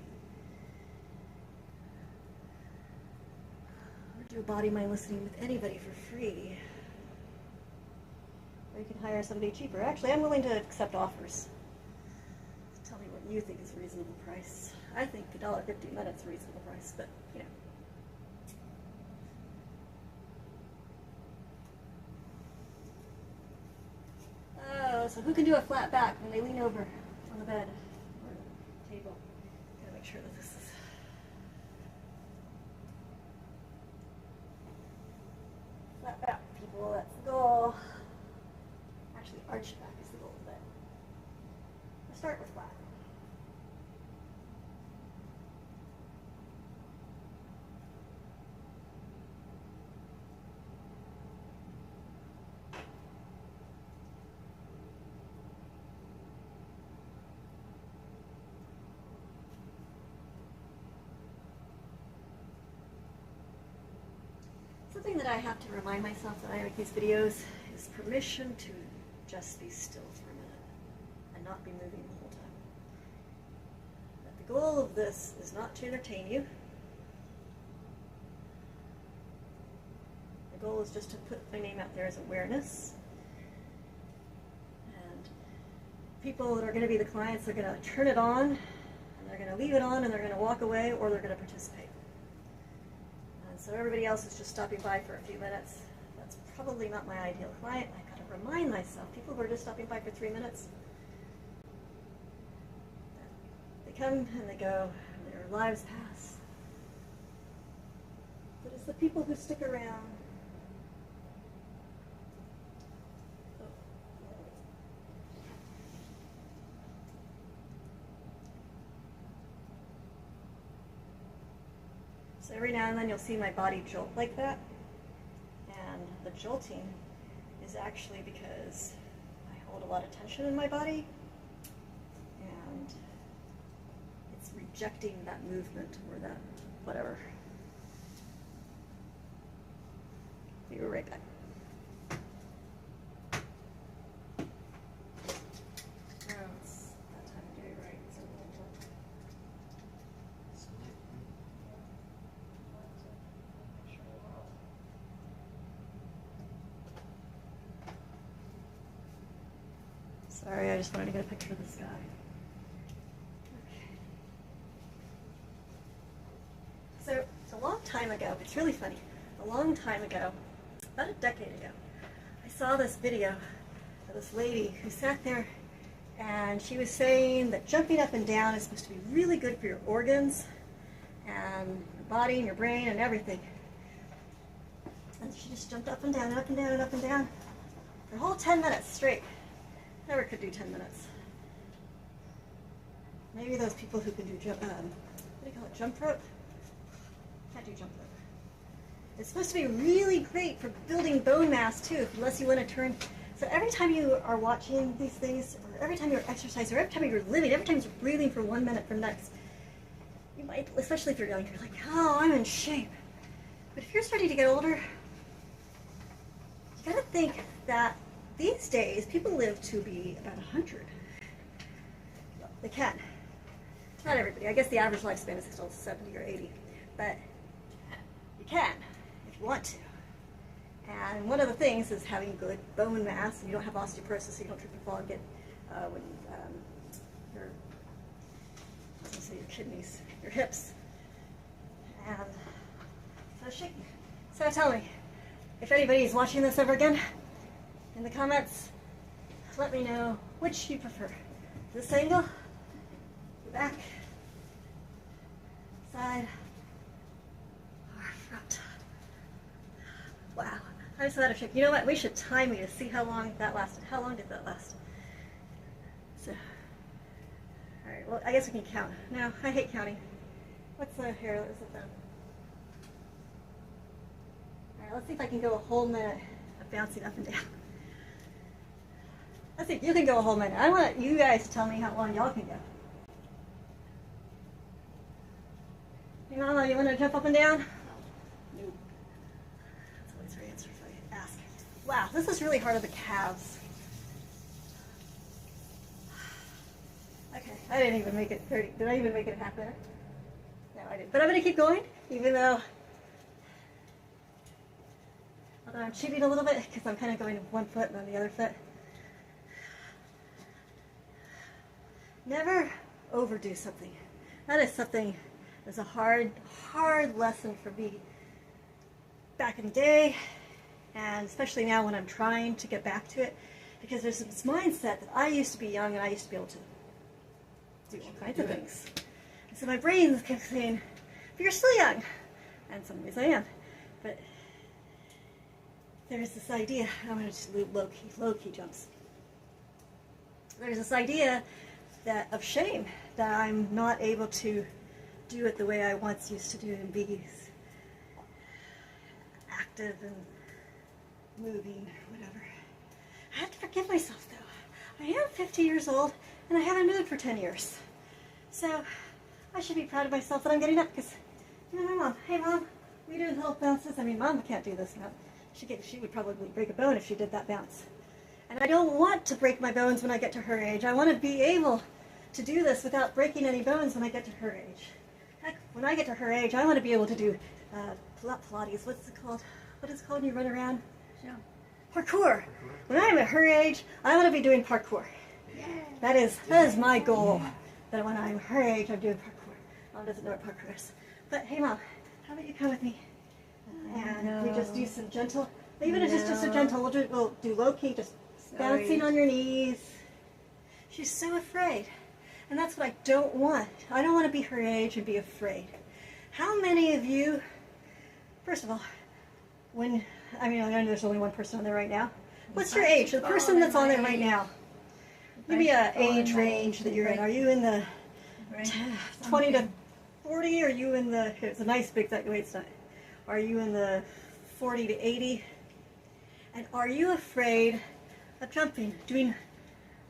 Or do body mind listening with anybody for free. Or you can hire somebody cheaper. Actually, I'm willing to accept offers. Tell me what you think is a reasonable price. I think $1.50 a minute's a reasonable price, but you know. Oh, so who can do a flat back when they lean over on the bed or the table? Gotta make sure that this is flat back, people. That's the goal. Actually, arched back is the goal, but let's start with flat. Something that I have to remind myself that I make these videos is permission to just be still for a minute and not be moving the whole time. That the goal of this is not to entertain you. The goal is just to put my name out there as awareness. And people that are going to be the clients are going to turn it on, and they're going to leave it on, and they're going to walk away, or they're going to participate. So everybody else is just stopping by for a few minutes. That's probably not my ideal client. I gotta remind myself, people who are just stopping by for 3 minutes, they come and they go, and their lives pass. the people who stick around. So every now and then you'll see my body jolt like that. And the jolting is actually because I hold a lot of tension in my body. And it's rejecting that movement or that whatever. Be right back. Oh, it's that time of day, right? It's a little dark. Sorry, I just wanted to get a picture of the sky. Okay. So, a long time ago, it's really funny, a long time ago, about a decade ago, I saw this video of this lady who sat there and she was saying that jumping up and down is supposed to be really good for your organs and your body and your brain and everything. And she just jumped up and down and up and down and up and down for a whole 10 minutes straight. Never could do 10 minutes. Maybe those people who can do jump, what do you call it, jump rope? Can't do jump rope. It's supposed to be really great for building bone mass too, unless you want to turn. So every time you are watching these things, or every time you're exercising, or every time you're living, every time you're breathing for 1 minute from next, you might, especially if you're young, you're like, oh, I'm in shape. But if you're starting to get older, you gotta think that these days, people live to be about 100. Well, they can. Not everybody. I guess the average lifespan is still 70 or 80. But you can, if you want to. And one of the things is having good bone mass, and you don't have osteoporosis, so you don't trip and fall and get, your, I was going to say your kidneys, your hips. And so tell me, if anybody's watching this ever again, in the comments, let me know which you prefer. This angle, the back, side, or front. Wow, I'm so out of shape. You know what? We should time me to see how long that lasted. How long did that last? So, all right. Well, I guess we can count. No, I hate counting. What's the hair? What is it then? All right. Let's see if I can go a whole minute of bouncing up and down. Let's see, you can go a whole minute. I want you guys to tell me how long y'all can go. Hey Mama, you want to jump up and down? Nope. That's always her answer if I ask. Wow, this is really hard on the calves. Okay, I didn't even make it 30. Did I even make it a half minute? No, I didn't. But I'm going to keep going, even though I'm cheating a little bit, because I'm kind of going with one foot and then the other foot. Never overdo something. That is something that's a hard lesson for me back in the day, and especially now when I'm trying to get back to it, because there's this mindset that I used to be young and I used to be able to do all kinds of things. And so my brain kept saying, but you're still young. And some ways I am. But there's this idea, I'm going to do low-key jumps. There's this idea of shame that I'm not able to do it the way I once used to do and be active and moving or whatever. I have to forgive myself though. I am 50 years old and I haven't moved for 10 years. So I should be proud of myself that I'm getting up, because, you know, my mom, hey Mom, we doing little bounces? I mean, Mom can't do this now. She would probably break a bone if she did that bounce. And I don't want to break my bones when I get to her age. I want to be able to do this without breaking any bones when I get to her age. Heck, when I get to her age, I want to be able to do Pilates. What's it called? What is it called when you run around? Yeah. Parkour. When I'm at her age, I want to be doing parkour. Yeah. That is my goal. That when I'm her age, I'm doing parkour. Mom doesn't know what parkour is. But hey Mom, how about you come with me? And we just do some gentle, even if it's just a gentle, we'll do low-key, just bouncing on your knees. She's so afraid. And that's what I don't want. I don't want to be her age and be afraid. How many of you First of all, I know there's only one person on there right now. What's your age? The person that's on there right now. Give me an age range that you're in. Are you in the 20 to 40? Are you in the, it's a nice big, wait, it's not. Are you in the 40 to 80? And are you afraid of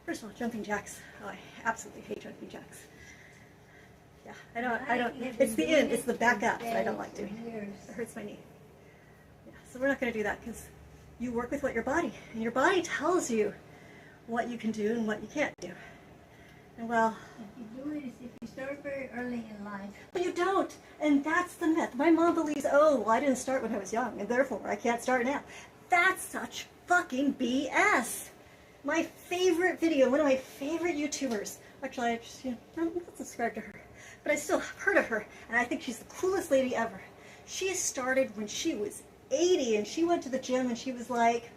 first of all, jumping jacks? Oh, I absolutely hate jumping jacks. Yeah, I don't, it's the back up that I don't like doing. It hurts my knee. Yeah, so we're not going to do that because you work with your body, and your body tells you what you can do and what you can't do. And well, if you do it, if you start very early in life. But you don't, and that's the myth. My mom believes, oh, well, I didn't start when I was young, and therefore I can't start now. That's such fucking BS. My favorite video, one of my favorite YouTubers, actually, I'm not subscribed to her, but I still have heard of her, and I think she's the coolest lady ever. She started when she was 80, and she went to the gym, and she was like,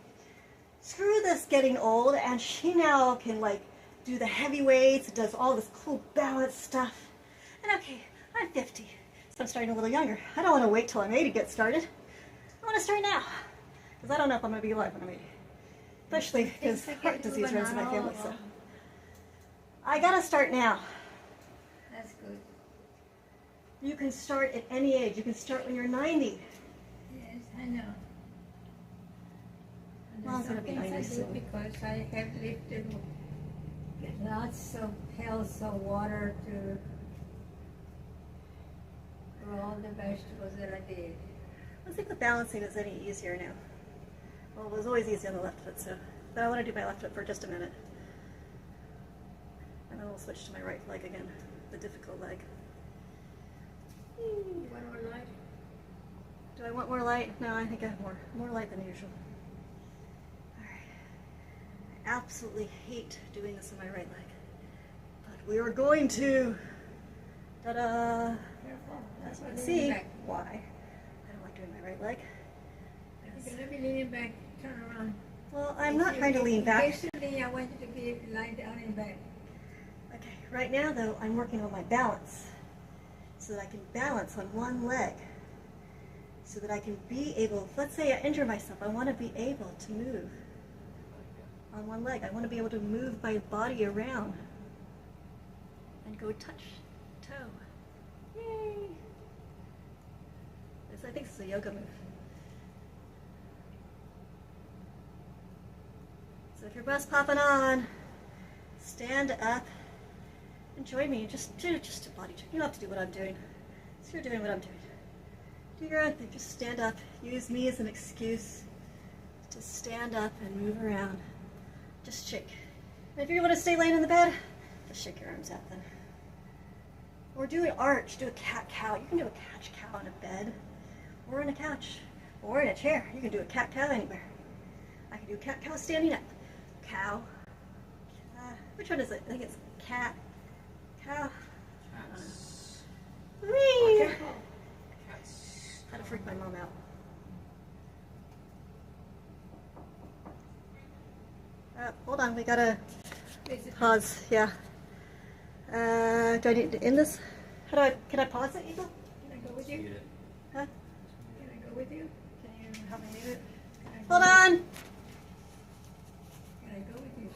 screw this getting old, and she now can like do the heavy weights, does all this cool balance stuff. And okay, I'm 50, so I'm starting a little younger. I don't want to wait till I'm 80 to get started. I want to start now, because I don't know if I'm going to be alive when I'm 80. Especially because heart disease runs in my family, so. I got to start now. That's good. You can start at any age. You can start when you're 90. Yes, I know. Mom's going to be 90 soon. Because I have lifted lots of pails of water to grow all the vegetables that I did. I don't think the balancing is any easier now. Well, it was always easy on the left foot, so. But I want to do my left foot for just a minute. And then we'll switch to my right leg again, the difficult leg. You want more light? Do I want more light? No, I think I have more light than usual. Alright. I absolutely hate doing this on my right leg. But we are going to. Ta-da! Careful. As you can see, why I don't like doing my right leg. You're going to be leaning back. Turn around. Well, I'm not trying to lean back. Basically, I want you to lie down and back. Okay, right now though, I'm working on my balance. So that I can balance on one leg. So that I can be able, let's say I injure myself, I want to be able to move on one leg. I want to be able to move my body around and go touch toe. Yay! I think this is a yoga move. So if your breath's popping on, stand up and join me. Just a body check. You don't have to do what I'm doing. So you're doing what I'm doing. Do your own thing. Just stand up. Use me as an excuse to stand up and move around. Just shake. And if you want to stay laying in the bed, just shake your arms out then. Or do an arch. Do a cat-cow. You can do a cat-cow on a bed. Or on a couch. Or in a chair. You can do a cat-cow anywhere. I can do a cat-cow standing up. Cow. Which one is it? I think it's cat. Cow. Cats. Whee! Cats. How to freak my mom out. Hold on, we gotta pause. Yeah. Do I need to end this? Can I pause it, Eagle? Can I go with you? Mute it. Huh? Can I go with you? Can you help me mute it? Hold on. Can I go with you?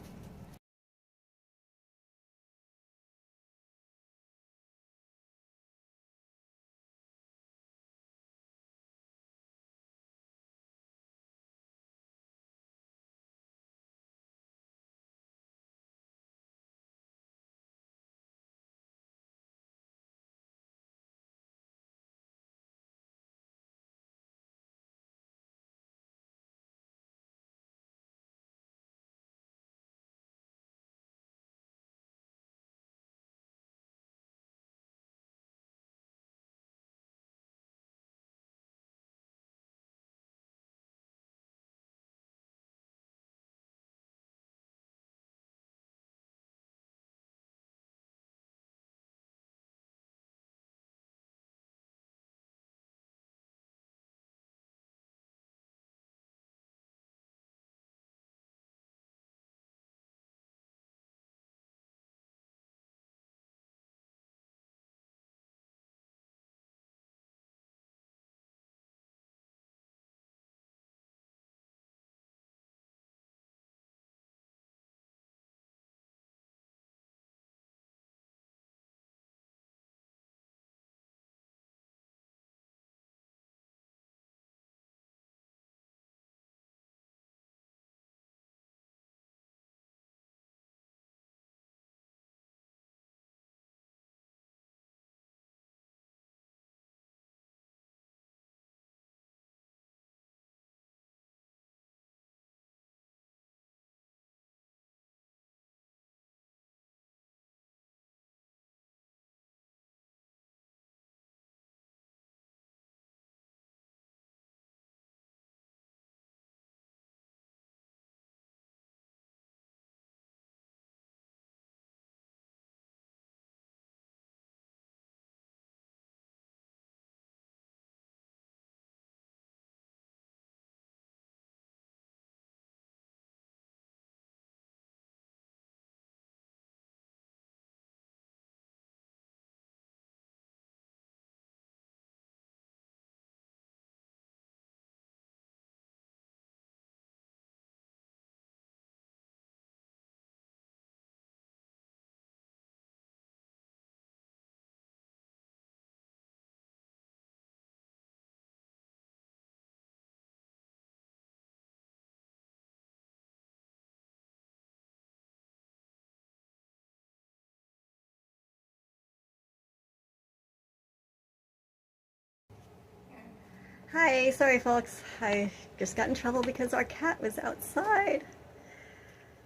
Hi, sorry folks. I just got in trouble because our cat was outside.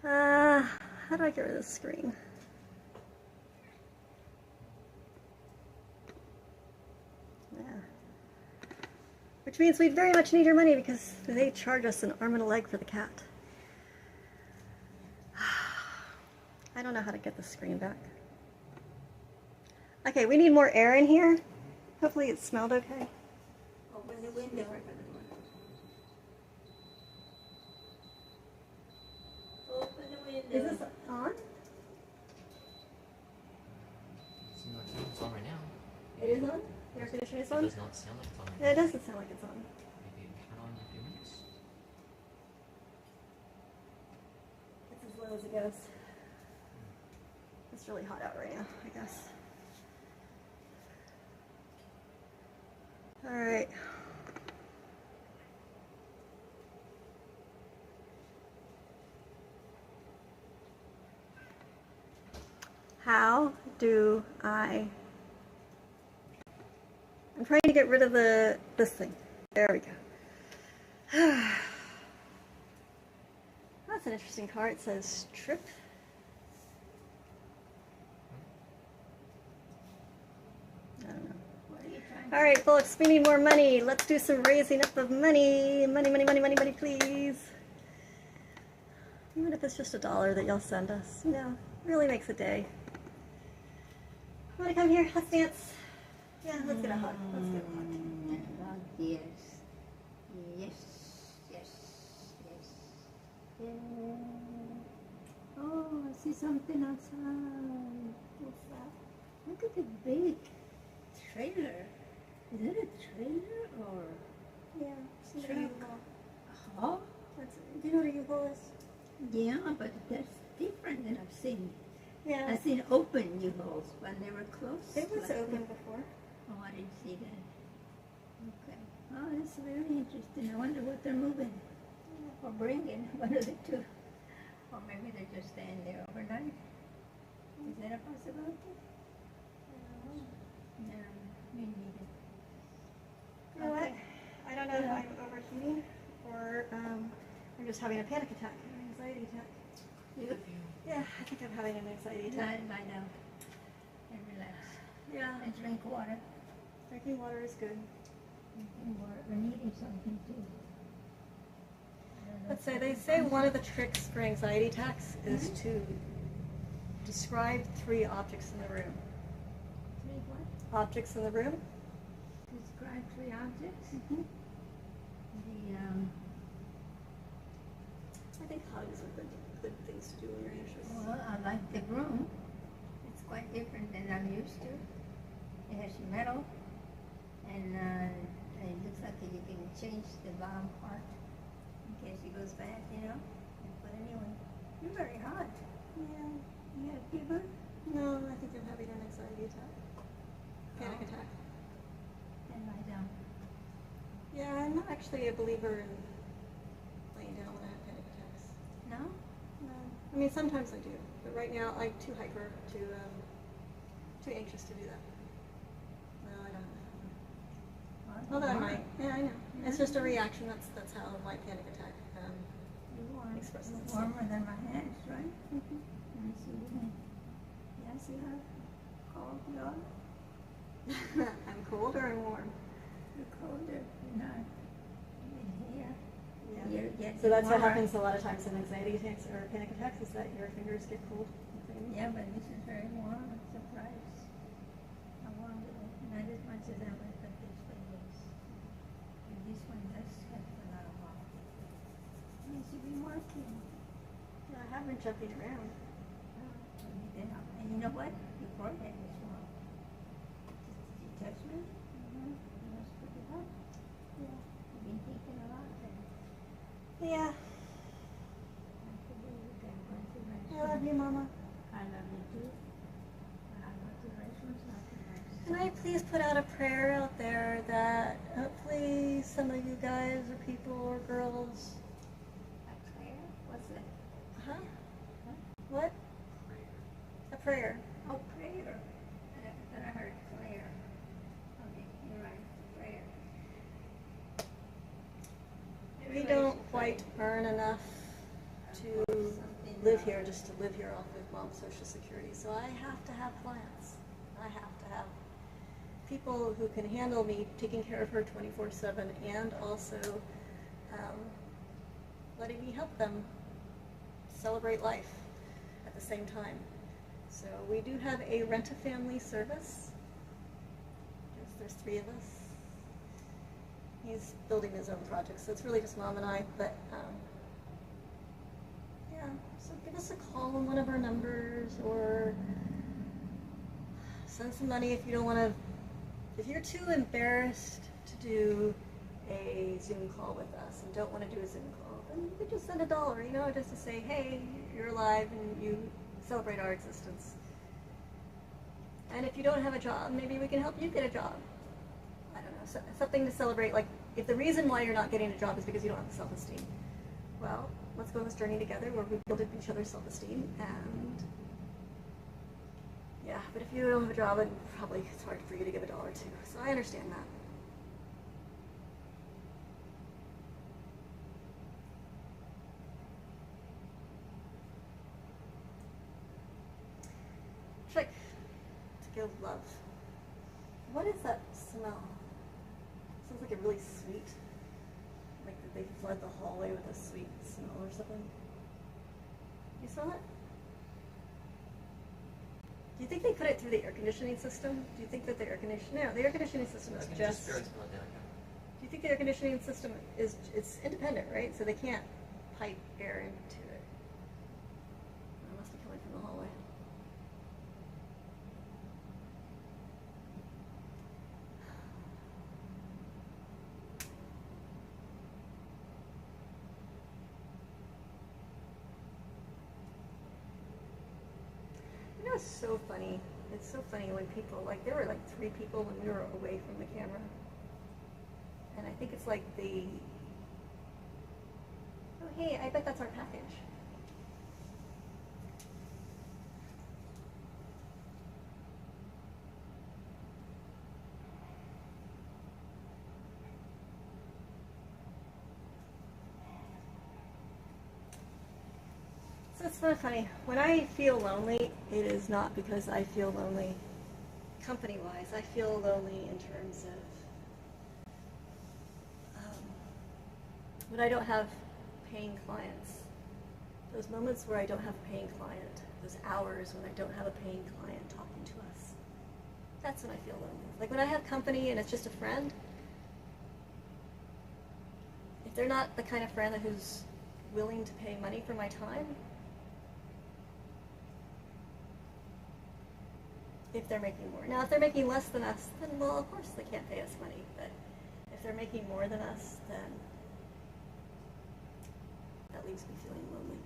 How do I get rid of the screen? Yeah. Which means we very much need your money because they charge us an arm and a leg for the cat. I don't know how to get the screen back. Okay, we need more air in here. Hopefully it smelled okay. Open the window. Open the window. Is this on? It's on right now. It is on? The air conditioner is It on? does not sound like it's on. Yeah, it doesn't sound like it's on. Maybe turn on in a few minutes. It's as low as it goes. It's really hot out right now, I guess. All right. How do I'm trying to get rid of this thing. There we go. That's an interesting card. It says trip. I don't know. What are you trying All right, folks, we need more money. Let's do some raising up of money. Money, money, money, money, money, please. Even if it's just $1 that y'all send us, you know, really makes a day. Want to come here? Let's dance. Yeah, let's get a hug. Let's get a hug. Yes. Yes. Yes. Yes. Yeah. Oh, I see something outside. What's that? Look at the big trailer. Is it a trailer or Yeah, it's a truck? U-Haul. Oh, Do you know what a U-Haul is? yeah, but that's different than I've seen. Yeah, I've seen open U-Hauls when they were closed. it was like open that. before. Oh, I didn't see that. Okay. Oh, that's very interesting. I wonder what they're moving or bringing. One of the two. Or maybe they're just staying there overnight. Is that a possibility? No, me neither. You know what? Okay. I don't know if I'm overheating or I'm just having a panic attack, an anxiety attack. You Yeah, I think I'm having an anxiety attack. lie down and relax Yeah, and drink water. drinking water is good. Drinking water and eating something too. I don't know Let's if say I they can say find one of the tricks for anxiety attacks is to describe 3 objects in the room. three what? Objects in the room? Describe 3 objects. Mm-hmm. The I think hugs are good things to do when you're anxious. well, I like the room. It's quite different than I'm used to. It has metal, and it looks like you can change the bottom part in case it goes bad, you know. But anyway, you're very hot. Yeah. You had a fever? No, I think I'm having an anxiety attack. Panic Oh. attack. And lie down. Yeah, I'm not actually a believer in laying down when I have panic attacks. No? No. I mean, sometimes I do, but right now I'm too hyper, too anxious to do that. No, I don't know. Although I might. Yeah, I know. It's just a reaction. That's how my panic attack You are expresses itself. warmer than my hands, right? Mhm. Let me see your hand. Yeah, see how cold you are? I'm colder and warm. You're colder. You're not. In here. Yeah. You're getting So that's what warmer. happens a lot of times in anxiety attacks or panic attacks is that your fingers get cold. and clammy. Yeah, but this is very warm. I'm surprised how warm it is. Not as much as I went with these fingers. And this one does have a lot of warmth. You should be working. I have been jumping around. And you know what? Your forehead is warm. Did you touch me? You must put it up. Yeah. You've been thinking a lot then. Yeah. I could believe you can go to the I love restroom. you, Mama. I love you too. But I go to the restroom, it's not too much. Can I please put out a prayer out there that hopefully some of you guys or people or girls. A prayer? What's that? Huh? What? A prayer. Oh, prayer. I heard prayer. Okay, you're right. Prayer. here just to live here off of mom's Social Security. So I have to have clients. I have to have people who can handle me taking care of her 24/7 and also letting me help them celebrate life at the same time. So we do have a rent-a-family service. There's 3 of us. He's building his own project, so it's really just Mom and I, but yeah, so give us a call on one of our numbers, or send some money if you don't want to, if you're too embarrassed to do a Zoom call with us and don't want to do a Zoom call, then you could just send $1, you know, just to say, hey, you're alive and you celebrate our existence. And if you don't have a job, maybe we can help you get a job. I don't know, so, something to celebrate. Like, if the reason why you're not getting a job is because you don't have self-esteem, well, let's go on this journey together where we build up each other's self-esteem. And yeah, but if you don't have a job, then probably it's hard for you to give $1 too. So I understand that. Trick to give love. What is that smell? Sounds like a really sweet, like that they flood the hallway with a sweet smell or something. You smell it? Do you think they put it through the air conditioning system? Do you think that the air conditioning? No, the air conditioning system is just. Do you think the air conditioning system is it's independent, right? So they can't pipe air into it. It must be coming from the hallway. You know, it's so funny. It's so funny when people, like, there were like 3 people when we were away from the camera. And I think it's like the, oh hey, I bet that's our package. So it's not funny. When I feel lonely, it is not because I feel lonely company-wise. I feel lonely in terms of when I don't have paying clients. Those moments where I don't have a paying client, those hours when I don't have a paying client talking to us, that's when I feel lonely. Like when I have company and it's just a friend, if they're not the kind of friend who's willing to pay money for my time, if they're making more. Now, if they're making less than us, then, well, of course they can't pay us money. But if they're making more than us, then that leaves me feeling lonely.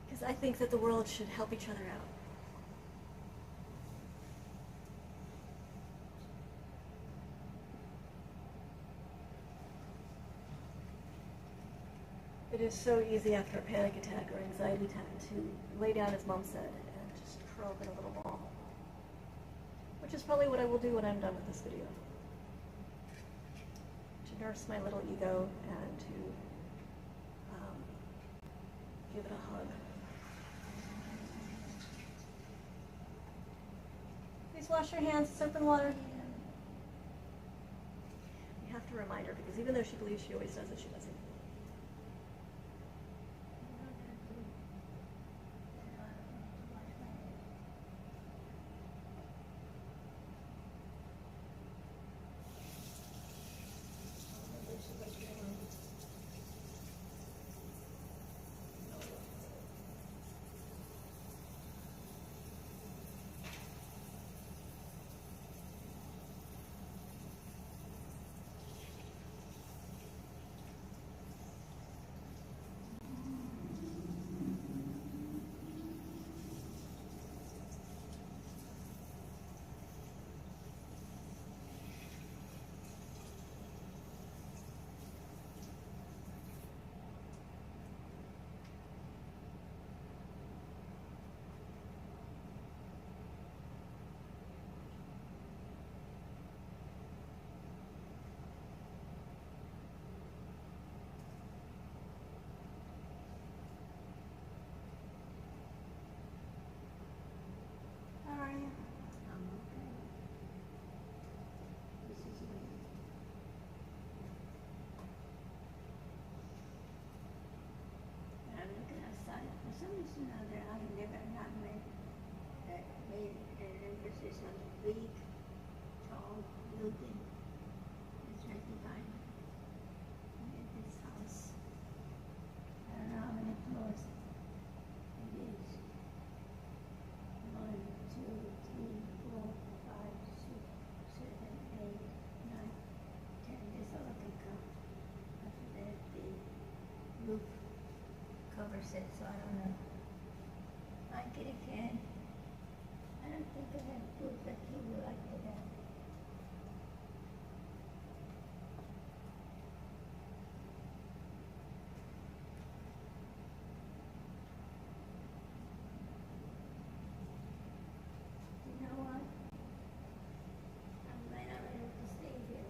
Because I think that the world should help each other out. It is so easy after a panic attack or anxiety attack to lay down, as Mom said, and just curl up in a little ball. Which is probably what I will do when I'm done with this video. To nurse my little ego and to give it a hug. Please wash your hands, soap and water. We have to remind her, because even though she believes she always does it, she doesn't. it, so I don't know. Hi, kitty cat. I don't think I have food that he would like to have. You know what? I might not be able to stay here.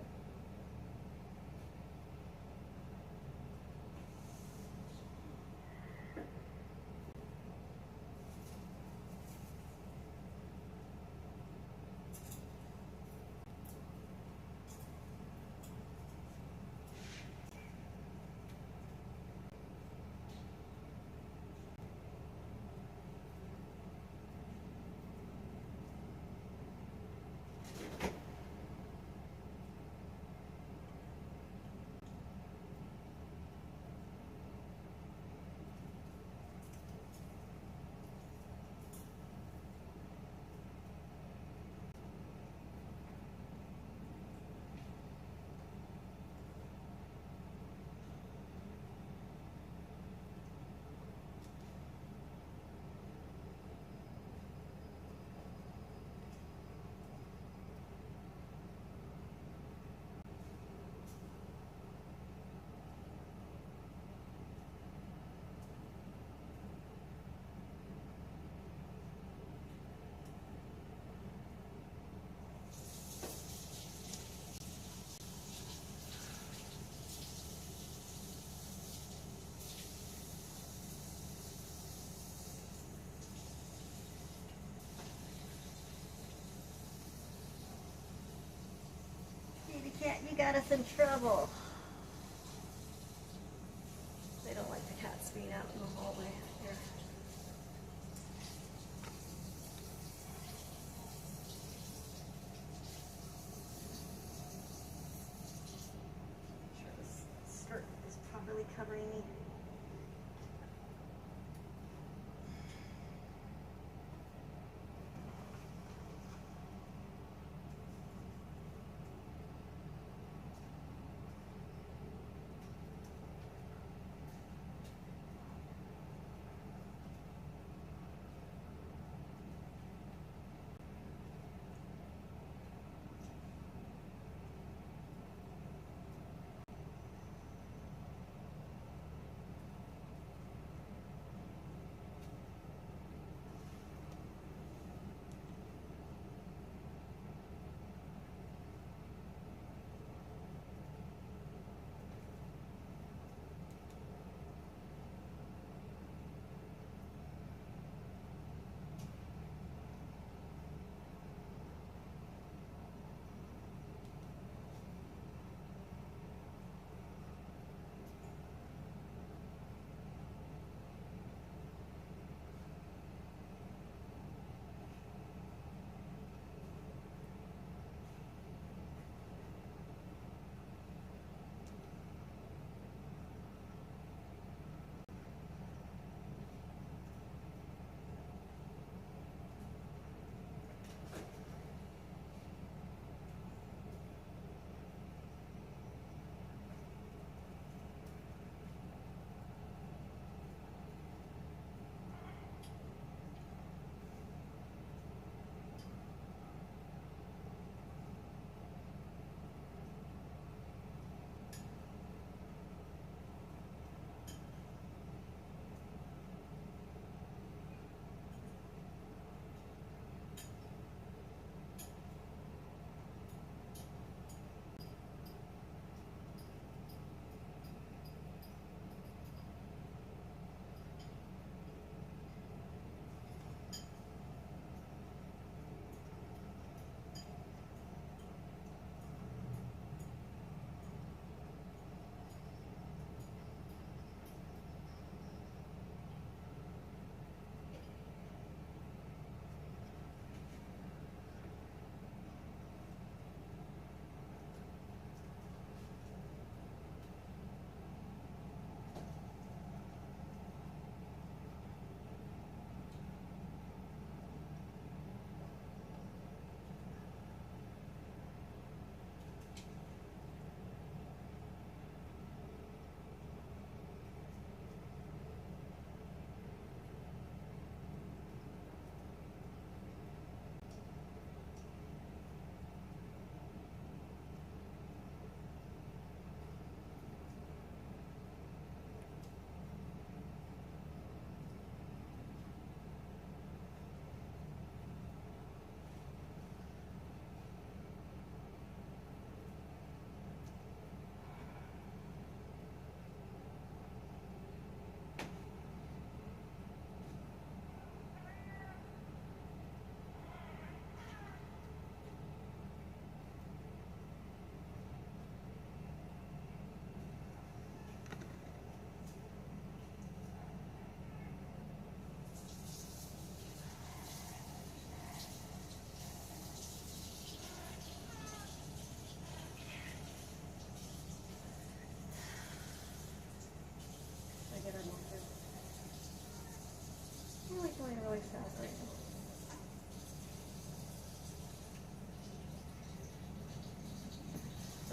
Kitty cat, you got us in trouble. They don't like the cats being out in the hallway here. Make sure this skirt is properly covering me.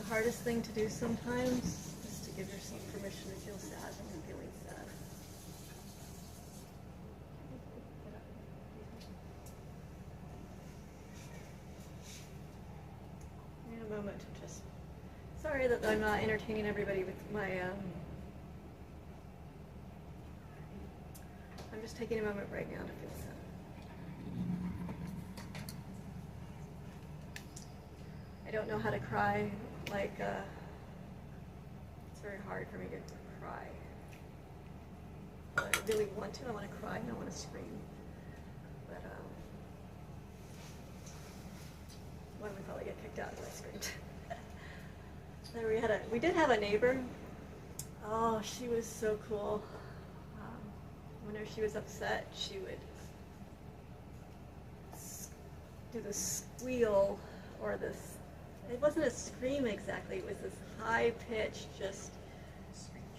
hardest thing to do sometimes is to give yourself permission to feel sad when you're feeling sad. I need a moment to just... Sorry that I'm not entertaining everybody with my... I'm just taking a moment right now to feel sad. I don't know how to cry, like, it's very hard for me to cry. But I really want to. I want to cry and I want to scream. But, one would probably get kicked out if I screamed. Then we did have a neighbor. Oh, she was so cool. Whenever she was upset, she would do the squeal, or this, it wasn't a scream exactly, it was this high pitch, just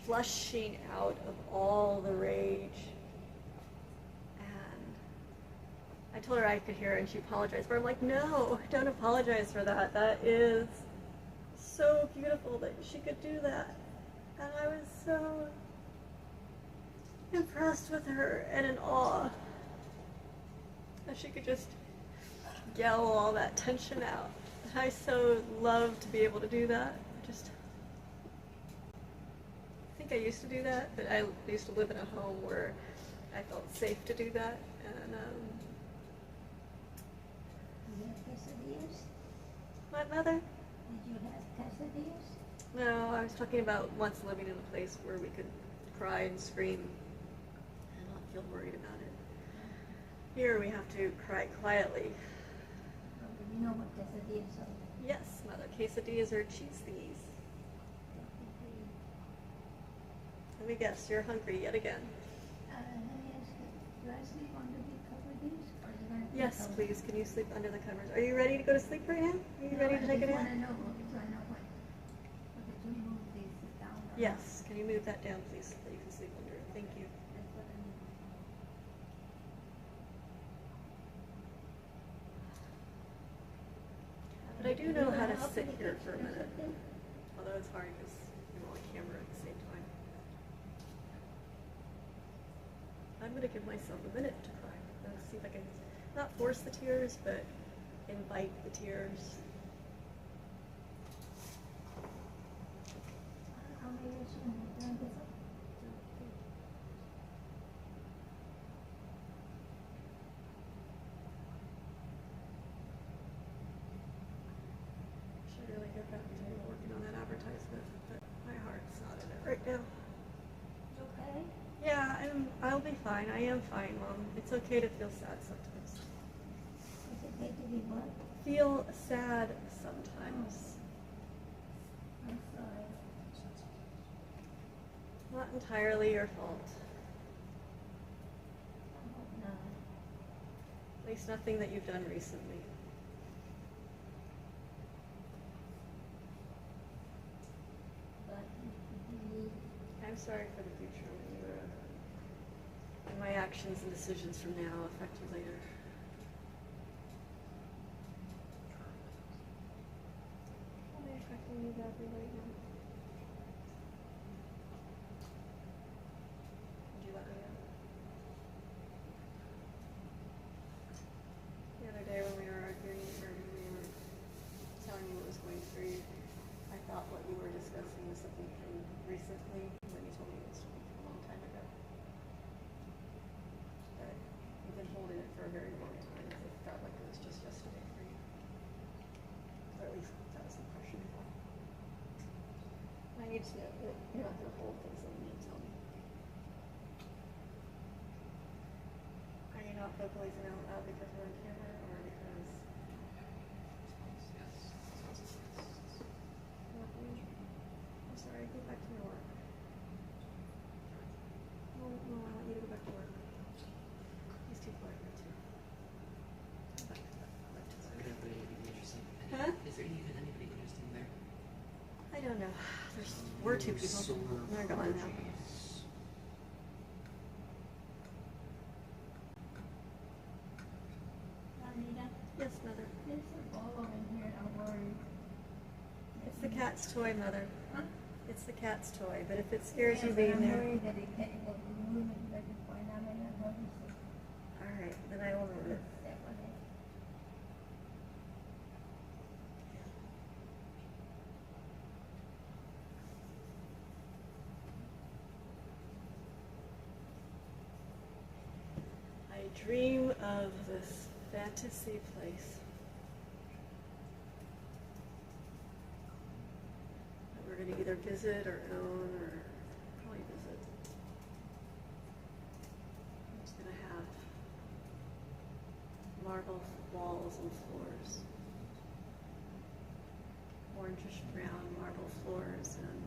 flushing out of all the rage. And I told her I could hear it and she apologized, but I'm like, no, don't apologize for that. That is so beautiful that she could do that. And I was so impressed with her and in awe that she could just yell all that tension out. And I so love to be able to do that. I think I used to do that, but I used to live in a home where I felt safe to do that. And You have quesadillas? what, Mother? Did you have quesadillas? No, I was talking about once living in a place where we could cry and scream and not feel worried about it. Here we have to cry quietly. Well, you know what quesadillas are? Yes, Mother, quesadillas are cheese thingies. Let me guess, you're hungry yet again. Let me ask you, do I sleep under the covers? Or is it gonna be Yes, covered? please, can you sleep under the covers? Are you ready to go to sleep right now? Are you ready to take a I nap? just want to know, so I know what. Okay, to move this down. or not. Yes, can you move that down, please, so that you can sleep under it? Thank you. That's what I need. But I do know how to Up sit in the here for a kitchen or minute, something? although it's hard because you're on camera at the same time. I'm going to give myself a minute to cry. Let's see if I can not force the tears, but invite the tears. How many years you have done this? Should really get back to working on that advertisement, but my heart's not in it right now. Okay. Yeah, I'll be fine. I am fine, Mom. It's okay to feel sad sometimes. Is it going to be what? Feel sad sometimes. I'm sorry. Not entirely your fault. I hope not. At least nothing that you've done recently. But you I'm sorry for the future when you and my actions and decisions from now affect you later. How are they affecting you badly right now? Would you let me know? The other day when we were arguing, or when we were telling me what was going through you, I thought what you were discussing was something from recently, and then you told me it was from a long time ago. But you've been holding it for a very long time, because it felt like it was just yesterday for you. Or at least that was the impression I got. I need to know that you're not going to hold things that you need to tell me. Are you not vocalizing out loud because we're on camera, or because... I'm sorry, go back to your work. No, I want you to go back to work. He's too quiet now, too. Go back to that. Go back to Is work. there anybody interesting? Huh? Is there even anybody interesting there? I don't know. We're two people. Solar They're gone now. energies. Anita, Yes, Mother. there's a ball in here, I'm worried. This It's the cat's toy, Mother. Huh? It's the cat's toy, but if it scares you Yeah, but being I'm there... worried that it can't go to the room and let it find out and not notice it. Alright, then I will move it. Step on it. I dream of this fantasy place that we're going to either visit or own or probably visit. It's going to have marble walls and floors, orangish brown marble floors, and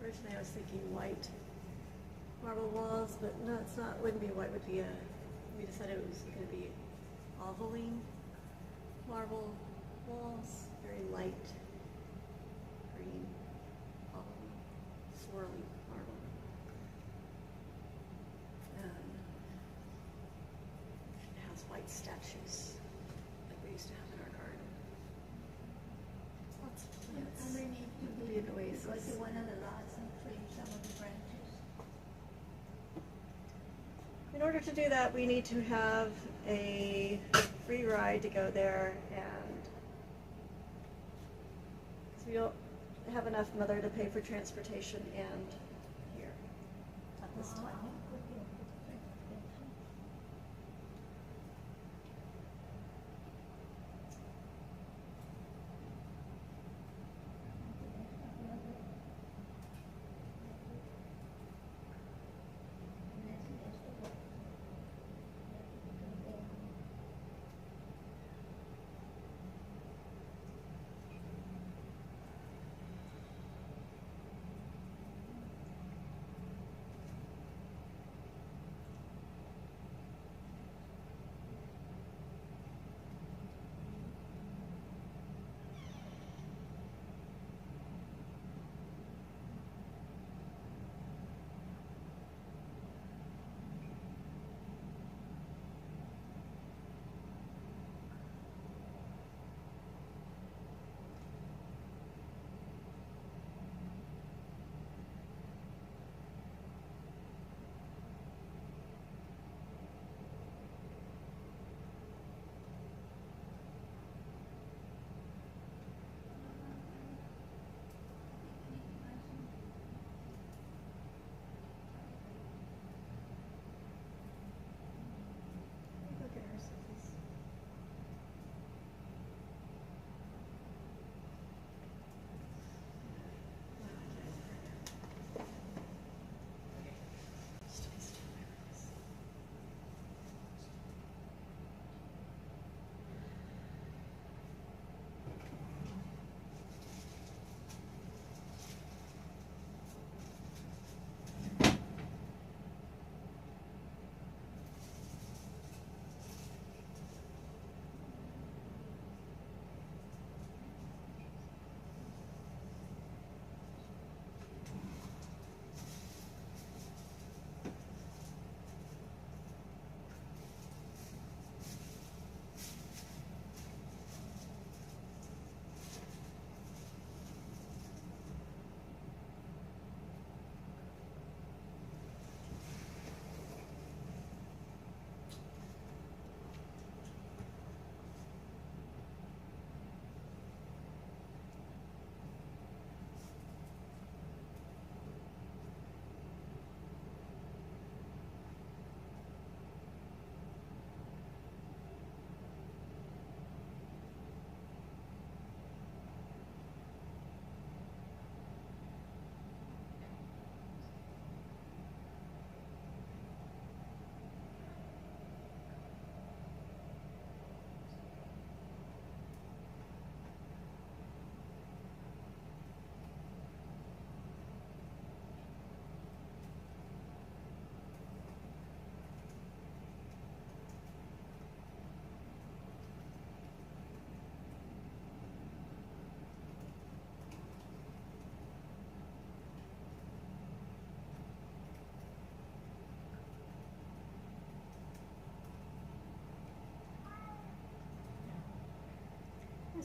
originally I was thinking white marble walls, but no, it's not. Wouldn't be white. Would be a. We decided it was going to be ovaline marble walls, very light green, ovaline, swirly marble. It has white statues like we used to have in our garden. Lots of plants. I may need to It'd be an oasis. go to one of the lots and trim some of the branches. In order to do that, we need to have a free ride to go there, and because we don't have enough, Mother, to pay for transportation and here at this time.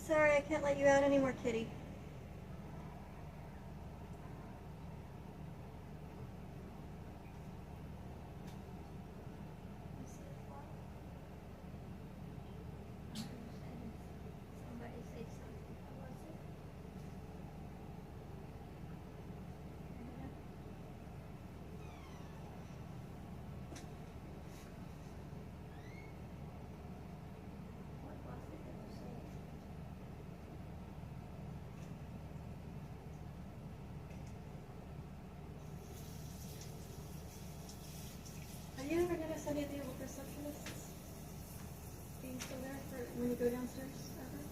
Sorry, I can't let you out anymore, kitty. Somebody say something. What was it? What was it that was saying? Have you ever noticed any of the old receptionists being still there for when you go downstairs ever?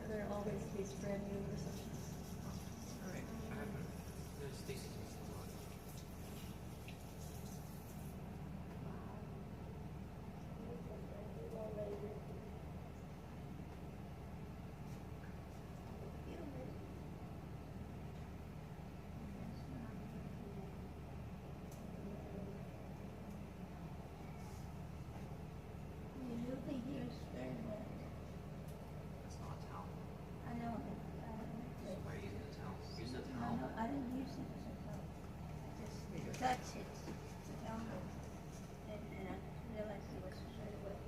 Or they're always these brand new receptionists? Alright, I haven't. There's Stacy's still on. Usually here is very wet. That's not a towel. I know. So why are you using a towel? Use a No, towel. no, I didn't use it as a towel. I just touched it. The towel. And I realized it was very wet.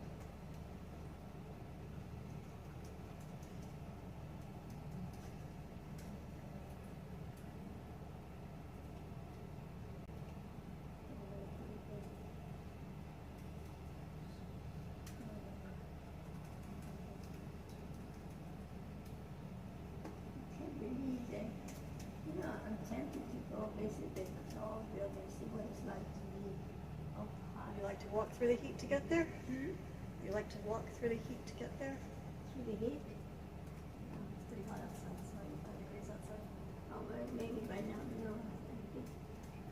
Can't believe that. You know, I'm tempted to go visit the tall building, see what it's like to be up high. You like to walk through the heat to get there? You like to walk through the heat to get there? Through the heat. It's pretty hot outside. It's 95 degrees outside. Oh, well, maybe by now, no.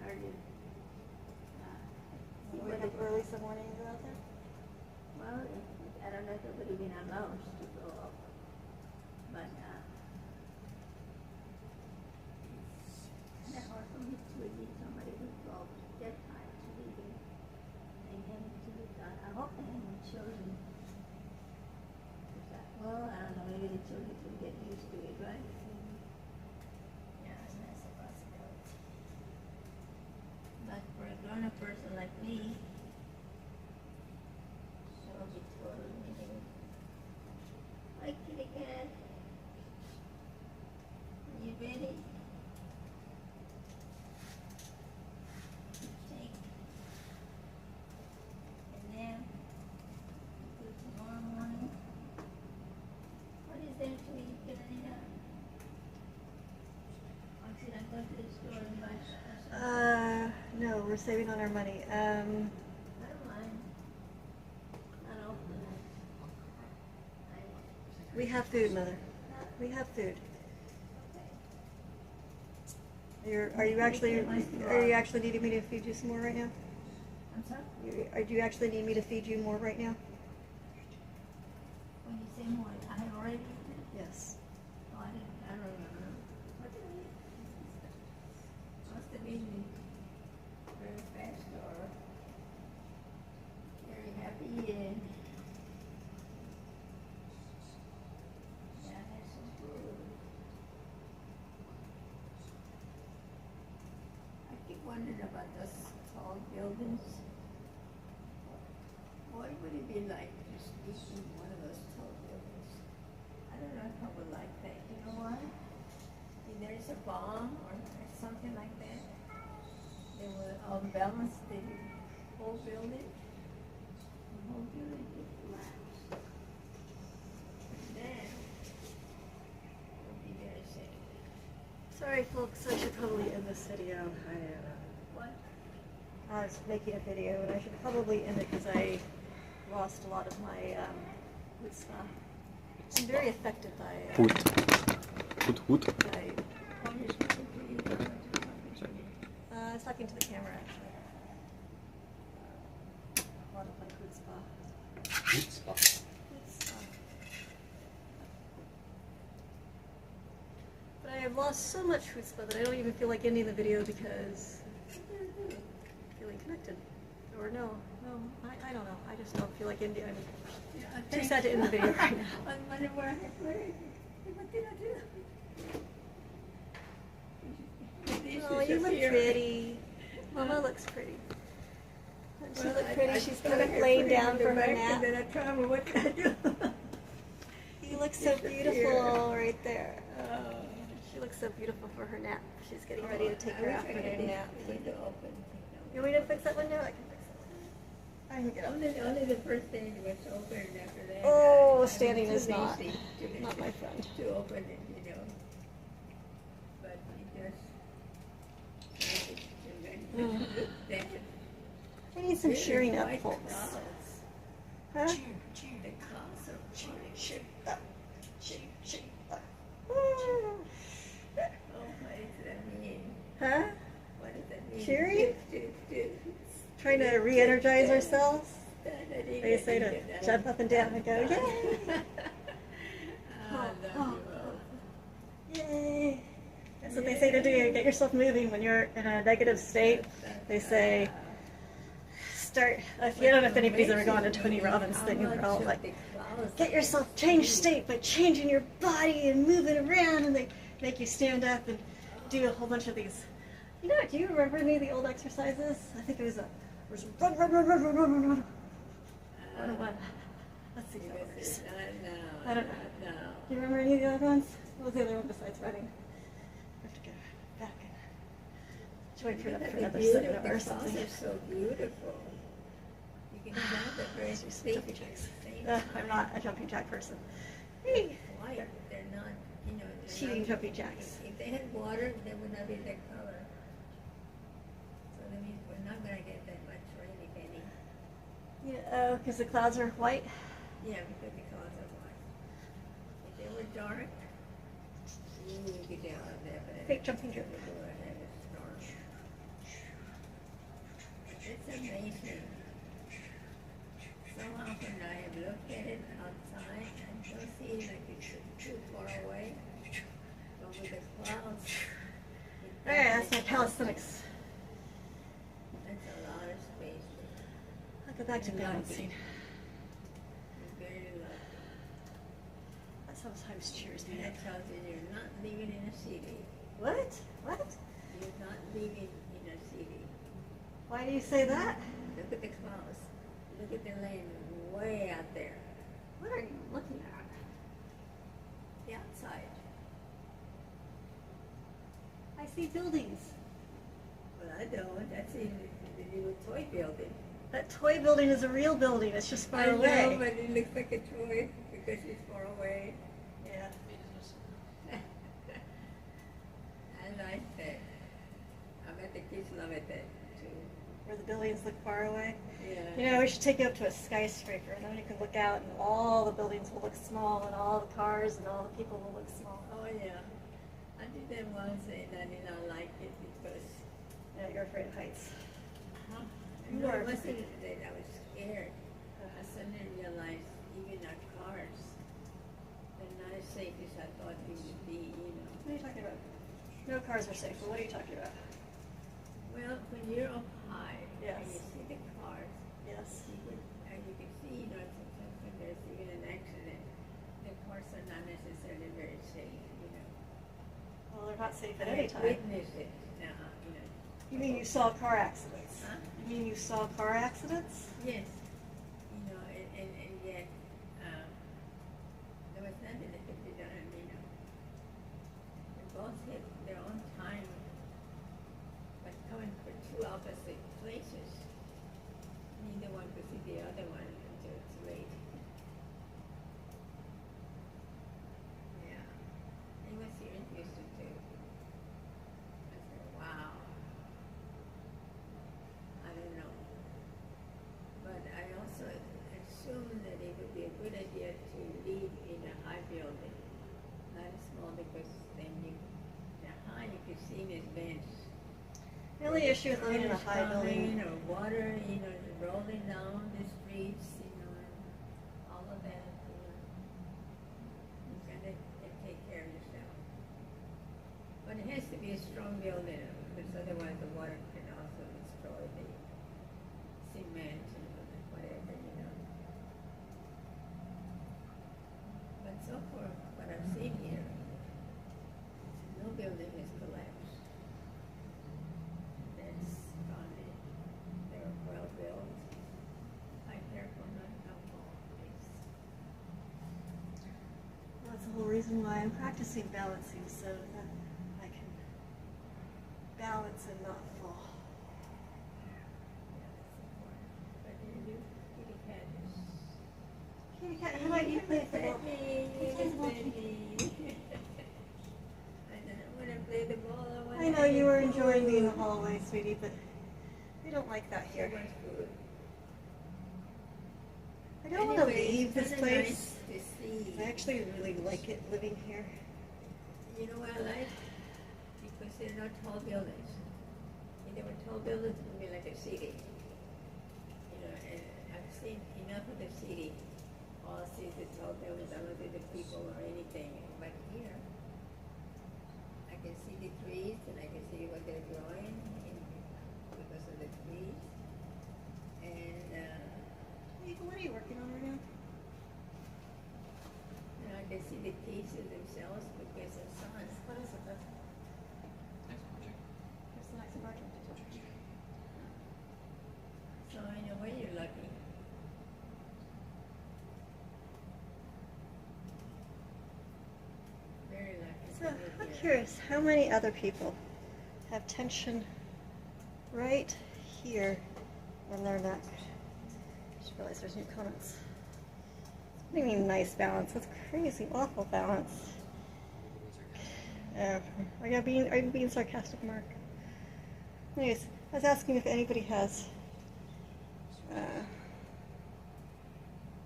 Earlier. See Wake what up early some morning and go out there? Well, I don't know if it would have been allowed to go up. But, it's hard for me to leave somebody who drove that time to leave him. And him to look at. I hope they haven't chosen. Well, I don't know, maybe the children can get used to it, right? Yeah, that's a possibility. But for a grown-up person like me, it will be totally new. Hi, kitty cat. Are you ready? Take. And now, do tomorrow morning. What is there to eat, Karanina? Or should I go to the store and buy something? No, we're saving on our money. I don't mind. Not often. We have food, Mother. We have food. Are you actually needing me to feed you some more right now? I'm sorry? Do you actually need me to feed you more right now? When you say more, I have already eaten it? Yes. Oh, I don't remember. What did I eat? Must have been very fast or very happy and yeah, I had some food. I keep wondering about those tall buildings. What would it be like to sleep in one of those tall buildings? I don't know if I would like that. You know why? If there is a bomb or something like that, they will unbalance the whole building. The whole building would collapse. Then it would be very safe. Sorry, folks. I should probably end this video. What? I was making a video, and I should probably end it because I lost a lot of my chutzpah. I'm very affected by. Hoot. By I'm just looking for you. Sorry. I was talking to the camera actually. A lot of my chutzpah. Chutzpah. But I have lost so much chutzpah that I don't even feel like ending the video because I'm feeling connected. Or no, I don't know. I just don't feel like India. I'm Yeah, too sad to end the video right now. I wonder where I put it. What did I do? Oh, you look pretty. Mama looks pretty. Doesn't she look pretty? She's kind of laying down for her nap. Then I told her, what did I do? You look so beautiful right there. Oh, she looks so beautiful for her nap. She's getting ready to take her afternoon nap. Window open. You want me to fix that window? I can fix it. I can get up. Only the first thing was open, and after that. Oh, I'm standing too is not lazy not my friend. to open it, you know. But it just. I need some cheering up, folks. Huh? The clouds are cheering up. Oh, what does that mean? Huh? What does that mean? Cheering? Trying to re-energize ourselves. They say to jump up and down and go, yay! Yay! That's what they say to do. Get yourself moving when you're in a negative state. They say, start. I don't know if anybody's ever gone to Tony Robbins' thing, and they're all like, get yourself changed state by changing your body and moving around, and they make you stand up and do a whole bunch of these. You know, do you remember any of the old exercises? I think it was run. Let's see if that works. I don't know. Do you remember any of the other ones? What was the other one besides running? I have to go back and join for another seminar or something. They're so beautiful. You can jump at very Jumping jacks. I'm not a jumping jack person. Hey. White, they're not, you know. Cheating jumping jacks. If they had water, they would not be that color. So that means we're not going to get that much rain, if any. Yeah, oh, because the clouds are white. Yeah, because the clouds are white. If they were dark, you would get down on there. But Fake jumping jack. It's amazing. So often I have looked at it outside and don't see it like it's too far away. But with the clouds, Alright, that's my calisthenics. that's a lot of space. I'll go back to balancing. It's very lovely. That sometimes cheers me And up. that tells you you're not living in a city. What? What? You're not living in a city. Why do you say that? Look at the clouds. Look at the land way out there. What are you looking at? The outside. I see buildings. Well, I don't. That's in the little toy building. That toy building is a real building. It's just far I know, away. but it looks like a toy because it's far away. Yeah. I like that. I bet the kids love it too. Where the buildings look far away. Yeah. You know, we should take you up to a skyscraper, and then you can look out, and all the buildings will look small, and all the cars and all the people will look small. Oh yeah. I did that once and I did not like it because Yeah, you're afraid of heights. You no, are it wasn't that I was scared. I suddenly realized even our cars, they're not as safe as I thought they would be, you know. What are you talking about? No cars are safe, but what are you talking about? Well, when you're up high Yes. and you see the cars, Yes. and you can see, you know, sometimes when there's even an accident, the cars are not necessarily very safe, you know. Well, they're not safe at I any have time. witnessed it now, you know. You mean you saw car accidents? Huh? You mean you saw car accidents? Yes. You know, and yet, there was nothing that could be done, you know. They both hit their own time, but coming from two opposite places. Neither one could see the other one until it's late. Yeah. It was here in Houston too. I said, wow. I don't know. But I also assume that it would be a good idea to live in a high building, not a small, because then the high you can see in advance. The only issue with living in a high building. Or water, you know, rolling down the streets, you know, and all of that, you know. You gotta take care of yourself. But it has to be a strong building, because otherwise the water can also destroy the cement and the I'm practicing balancing so that I can balance and not fall. Kitty cat, how about you play with the ball? I know you were enjoying being in the hallway, sweetie, but we don't like that here. I don't want to leave this place. I actually really like it living here. You know what I like? Because they're not tall buildings. If they were tall buildings, it would be like a city. You know, and I've seen enough of the city. All I see is the tall buildings. I don't see the people or anything. But here, I can see the trees and I can see what they're growing because of the trees. And What are you working on right now? you know, I can see the pieces themselves because of sun. What is it, though? Next project. What's the next project? So in a way, you're lucky. Very lucky. So, to live I'm here. curious, how many other people have tension right here in their neck? Just realized there's new comments. What do you mean nice balance? That's crazy, awful balance. Are you being sarcastic, Mark? Anyways, I was asking if anybody has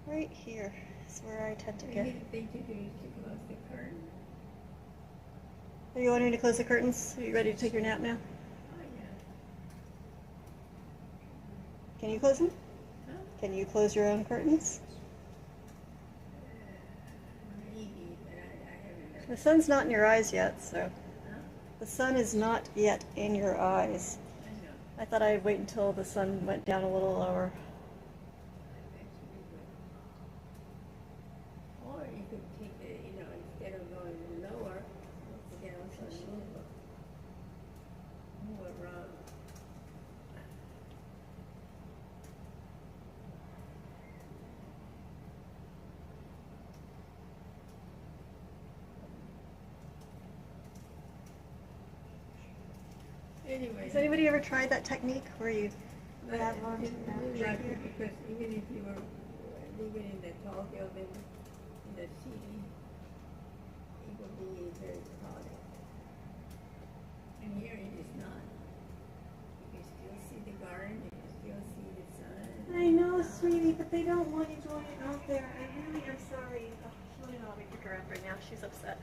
right here is where I tend to get. Maybe the thing to do is to close the curtain. Are you wanting to close the curtains? Are you ready to take your nap now? Oh, yeah. Can you close them? Huh? Can you close your own curtains? Maybe, but I haven't done The sun's not in your eyes yet, so it. Huh? the sun is not yet in your eyes. I know. I thought I'd wait until the sun went down a little lower. I bet you would. Or you could take it, you know, instead of going lower, you can also move around. Anyway. Has anybody ever tried that technique where you But grab onto it's that really right lucky here? because even if you were living in the tall building in the city, it would be very crowded. And here it is not. You can still see the garden, you can still see the sun. I know, sweetie, but they don't want you going out there. I really am sorry. Oh, she won't even let me pick her up right now. She's upset.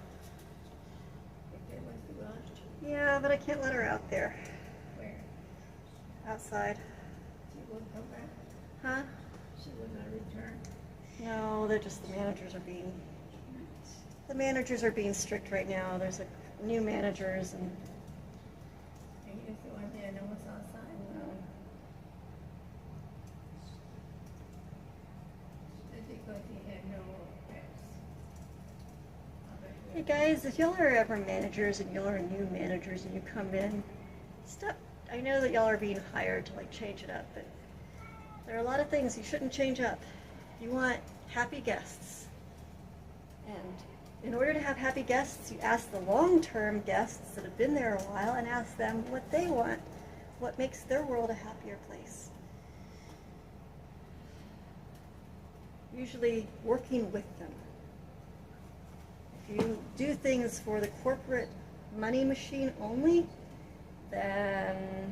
If there was to go out, Yeah, but I can't let her out there. where? Outside. She will come back. Huh? She will not return. No, they're just the managers are being strict right now. There's new managers and And he doesn't want there no one's outside. That's because he had no pets. hey guys, if y'all are ever managers and y'all are new managers and you come in, stop. I know that y'all are being hired to like change it up, but there are a lot of things you shouldn't change up. You want happy guests. And in order to have happy guests, you ask the long-term guests that have been there a while and ask them what they want, what makes their world a happier place. Usually working with them. If you do things for the corporate money machine only, then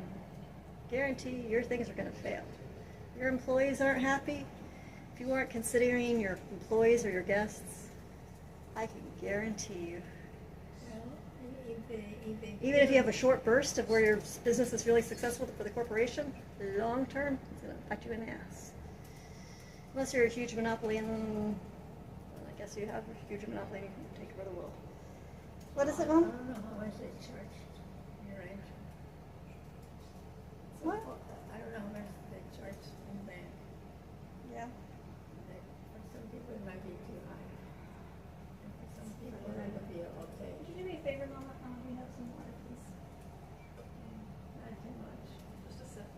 guarantee your things are going to fail. Your employees aren't happy. If you aren't considering your employees or your guests, I can guarantee you. Well, Even if you have a short burst of where your business is really successful for the corporation, long term, it's going to bite you in the ass. Unless you're a huge monopoly, and well, I guess you have a huge monopoly and you can take over the world. What is it, I Mom? don't know how much they charge your rent. What? I don't know how much they charge in bank. Yeah. Like, for some people it might be too high. And for some people it would be okay. Would you do me a favor, Mama? We have some water, please. Not too much. Just a sip.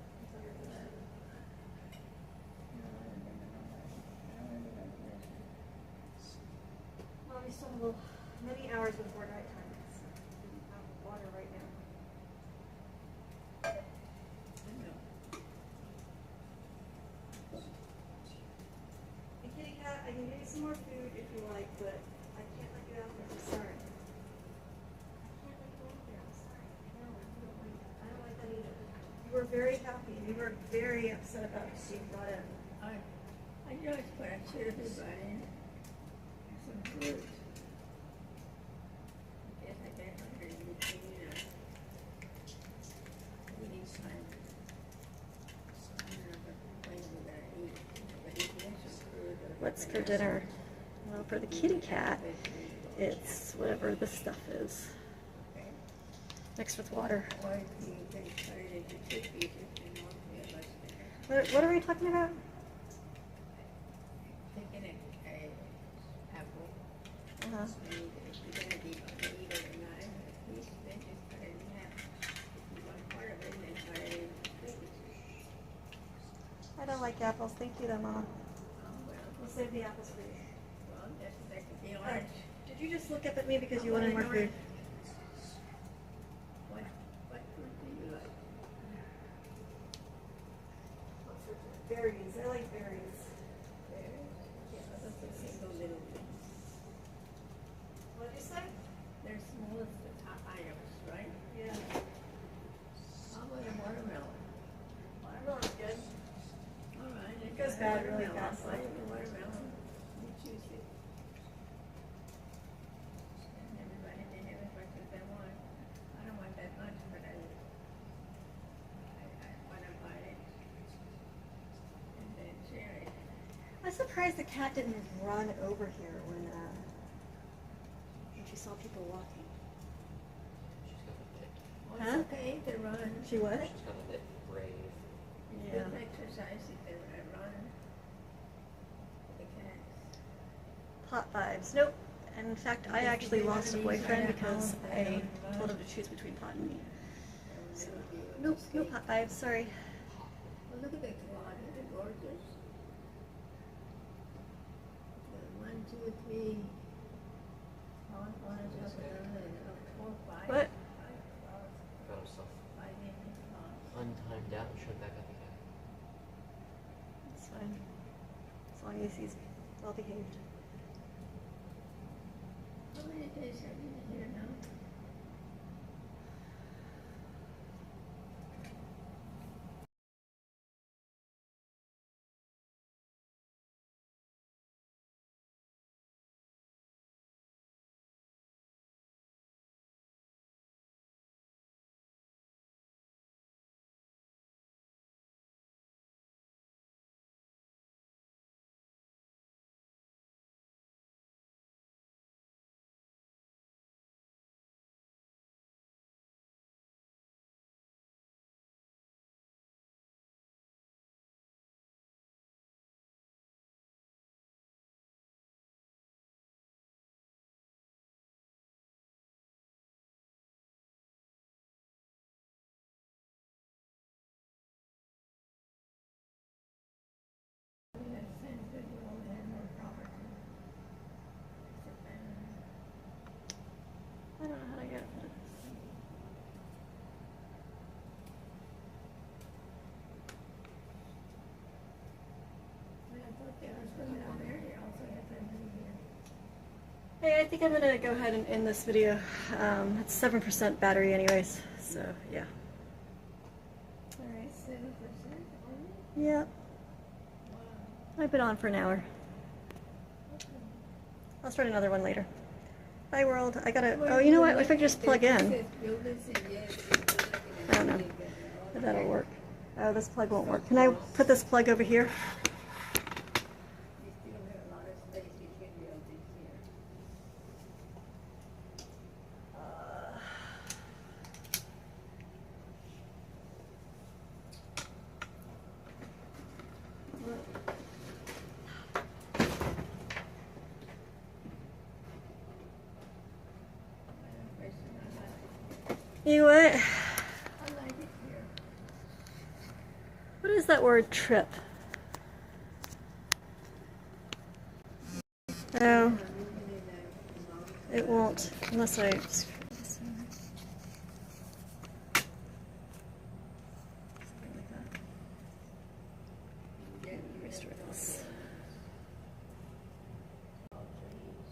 No, I don't remember how much. I don't remember how much. Mom, you still have a little many hours before nighttime. It's out of water right now. And kitty cat, I can give you some more food if you like, but I can't let you out there. I'm sorry. I can't let you out there. I'm sorry. No, I don't like that. I don't like that either. You were very happy. You were very upset about being brought in. I just put a chili bun in. Some fruit. I guess I get hungry in between eating time. I don't know when we're gonna eat. But if you have some fruit or What's for dinner? Well, for the kitty cat, it's whatever this stuff is, okay. mixed with water. Or if you can cut it into 2 pieces and not be a much better. What are we talking about? Taking a apple. Uh-huh. And if you're gonna eat it or not, a piece, then just cut it in half. If you want part of it, then cut it into 3 pieces. I don't like apples. Thank you, though, Mama. Oh, well, We'll save the apples for you. that could be Hey, orange. did you just look up at me because you wanted more food? What fruit do you like? Berries. I like berries. Pears? Yeah, that's a single little thing. What did you say? They're small as the top items, right? Yeah. How about a watermelon? Watermelon's good. All right. It goes bad really fast. Fine, the watermelon. You choose it. And everybody can have as much as they want. I don't want that much, but I want to buy it. And then share it. I'm surprised the cat didn't run over here when she saw people walking. She's got a bit. Well, Huh? it's okay to run. She what? She's got a bit brave. It's good exercise if they run. The cats. Pot vibes. Nope. In fact, I actually lost a boyfriend because I told him to choose between pot and me. So, nope, no pot vibes. Sorry. Well, look at the claw. Isn't it gorgeous? 1, 2, 3. On top of another, 4, 5. What? 5 claws. Got himself 5 in his claws. untimed out and showed back up again. It's fine. As long as he's well behaved. How many days have you been here now? In a sense that you only have more property. Except I don't know how to get rid of this. I thought there was one down there. You also have somebody here. Hey, I think I'm gonna go ahead and end this video. It's 7% battery anyways, so yeah. Alright. 7% only? Yep. Wow. I've been on for an hour. Okay. I'll start another one later. Bye world. I gotta, oh, you know what? If I just plug in. I don't know if that'll work. Oh, this plug won't work. Can I put this plug over here? You still have a lot of space between buildings here. You know what? I like it here. What is that word, trip? Oh, It won't, unless I screw this in. Something like that. Restore this. All trees.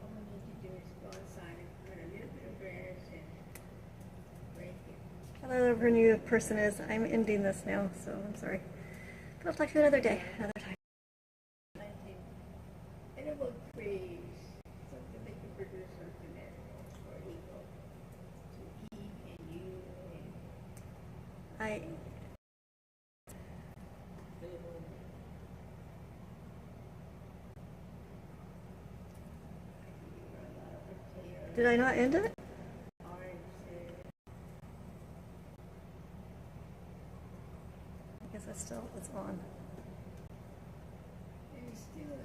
All we need to do is go outside and put a little bit of grass and break it. However new the person is, I'm ending this now, so I'm sorry. But I'll talk to you another day, another time. Planting edible trees, something that can produce something edible for people to eat and use and I live on. did I not end it? I guess I still it's on. It's still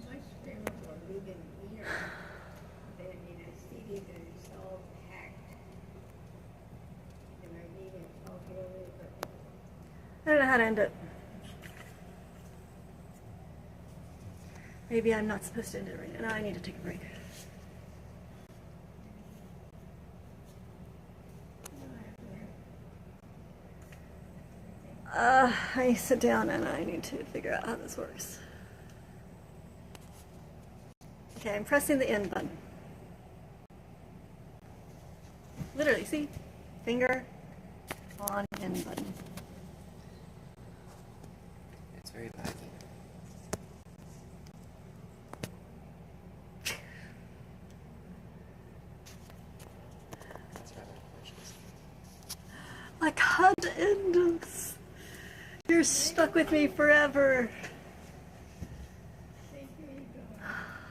much favorable living here than in a city that is all packed. And I need to talk a little bit. I don't know how to end it. Maybe I'm not supposed to end it right now. No, I need to take a break. I need to sit down and I need to figure out how this works. Okay, I'm pressing the end button. Literally, see? Finger on end button. It's very laggy. That's rather delicious. I can't end this. You're stuck with me forever.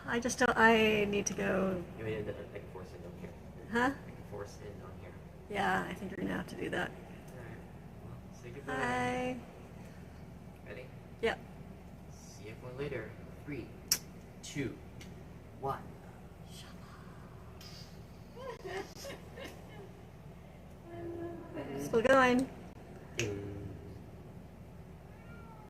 I just don't. I need to go. You may end up like force in on here. Huh? Like force in on here. Yeah, I think you're gonna have to do that. Alright. Well, say goodbye. Bye. Ready? Yep. See everyone later. 3, 2, 1. Still going.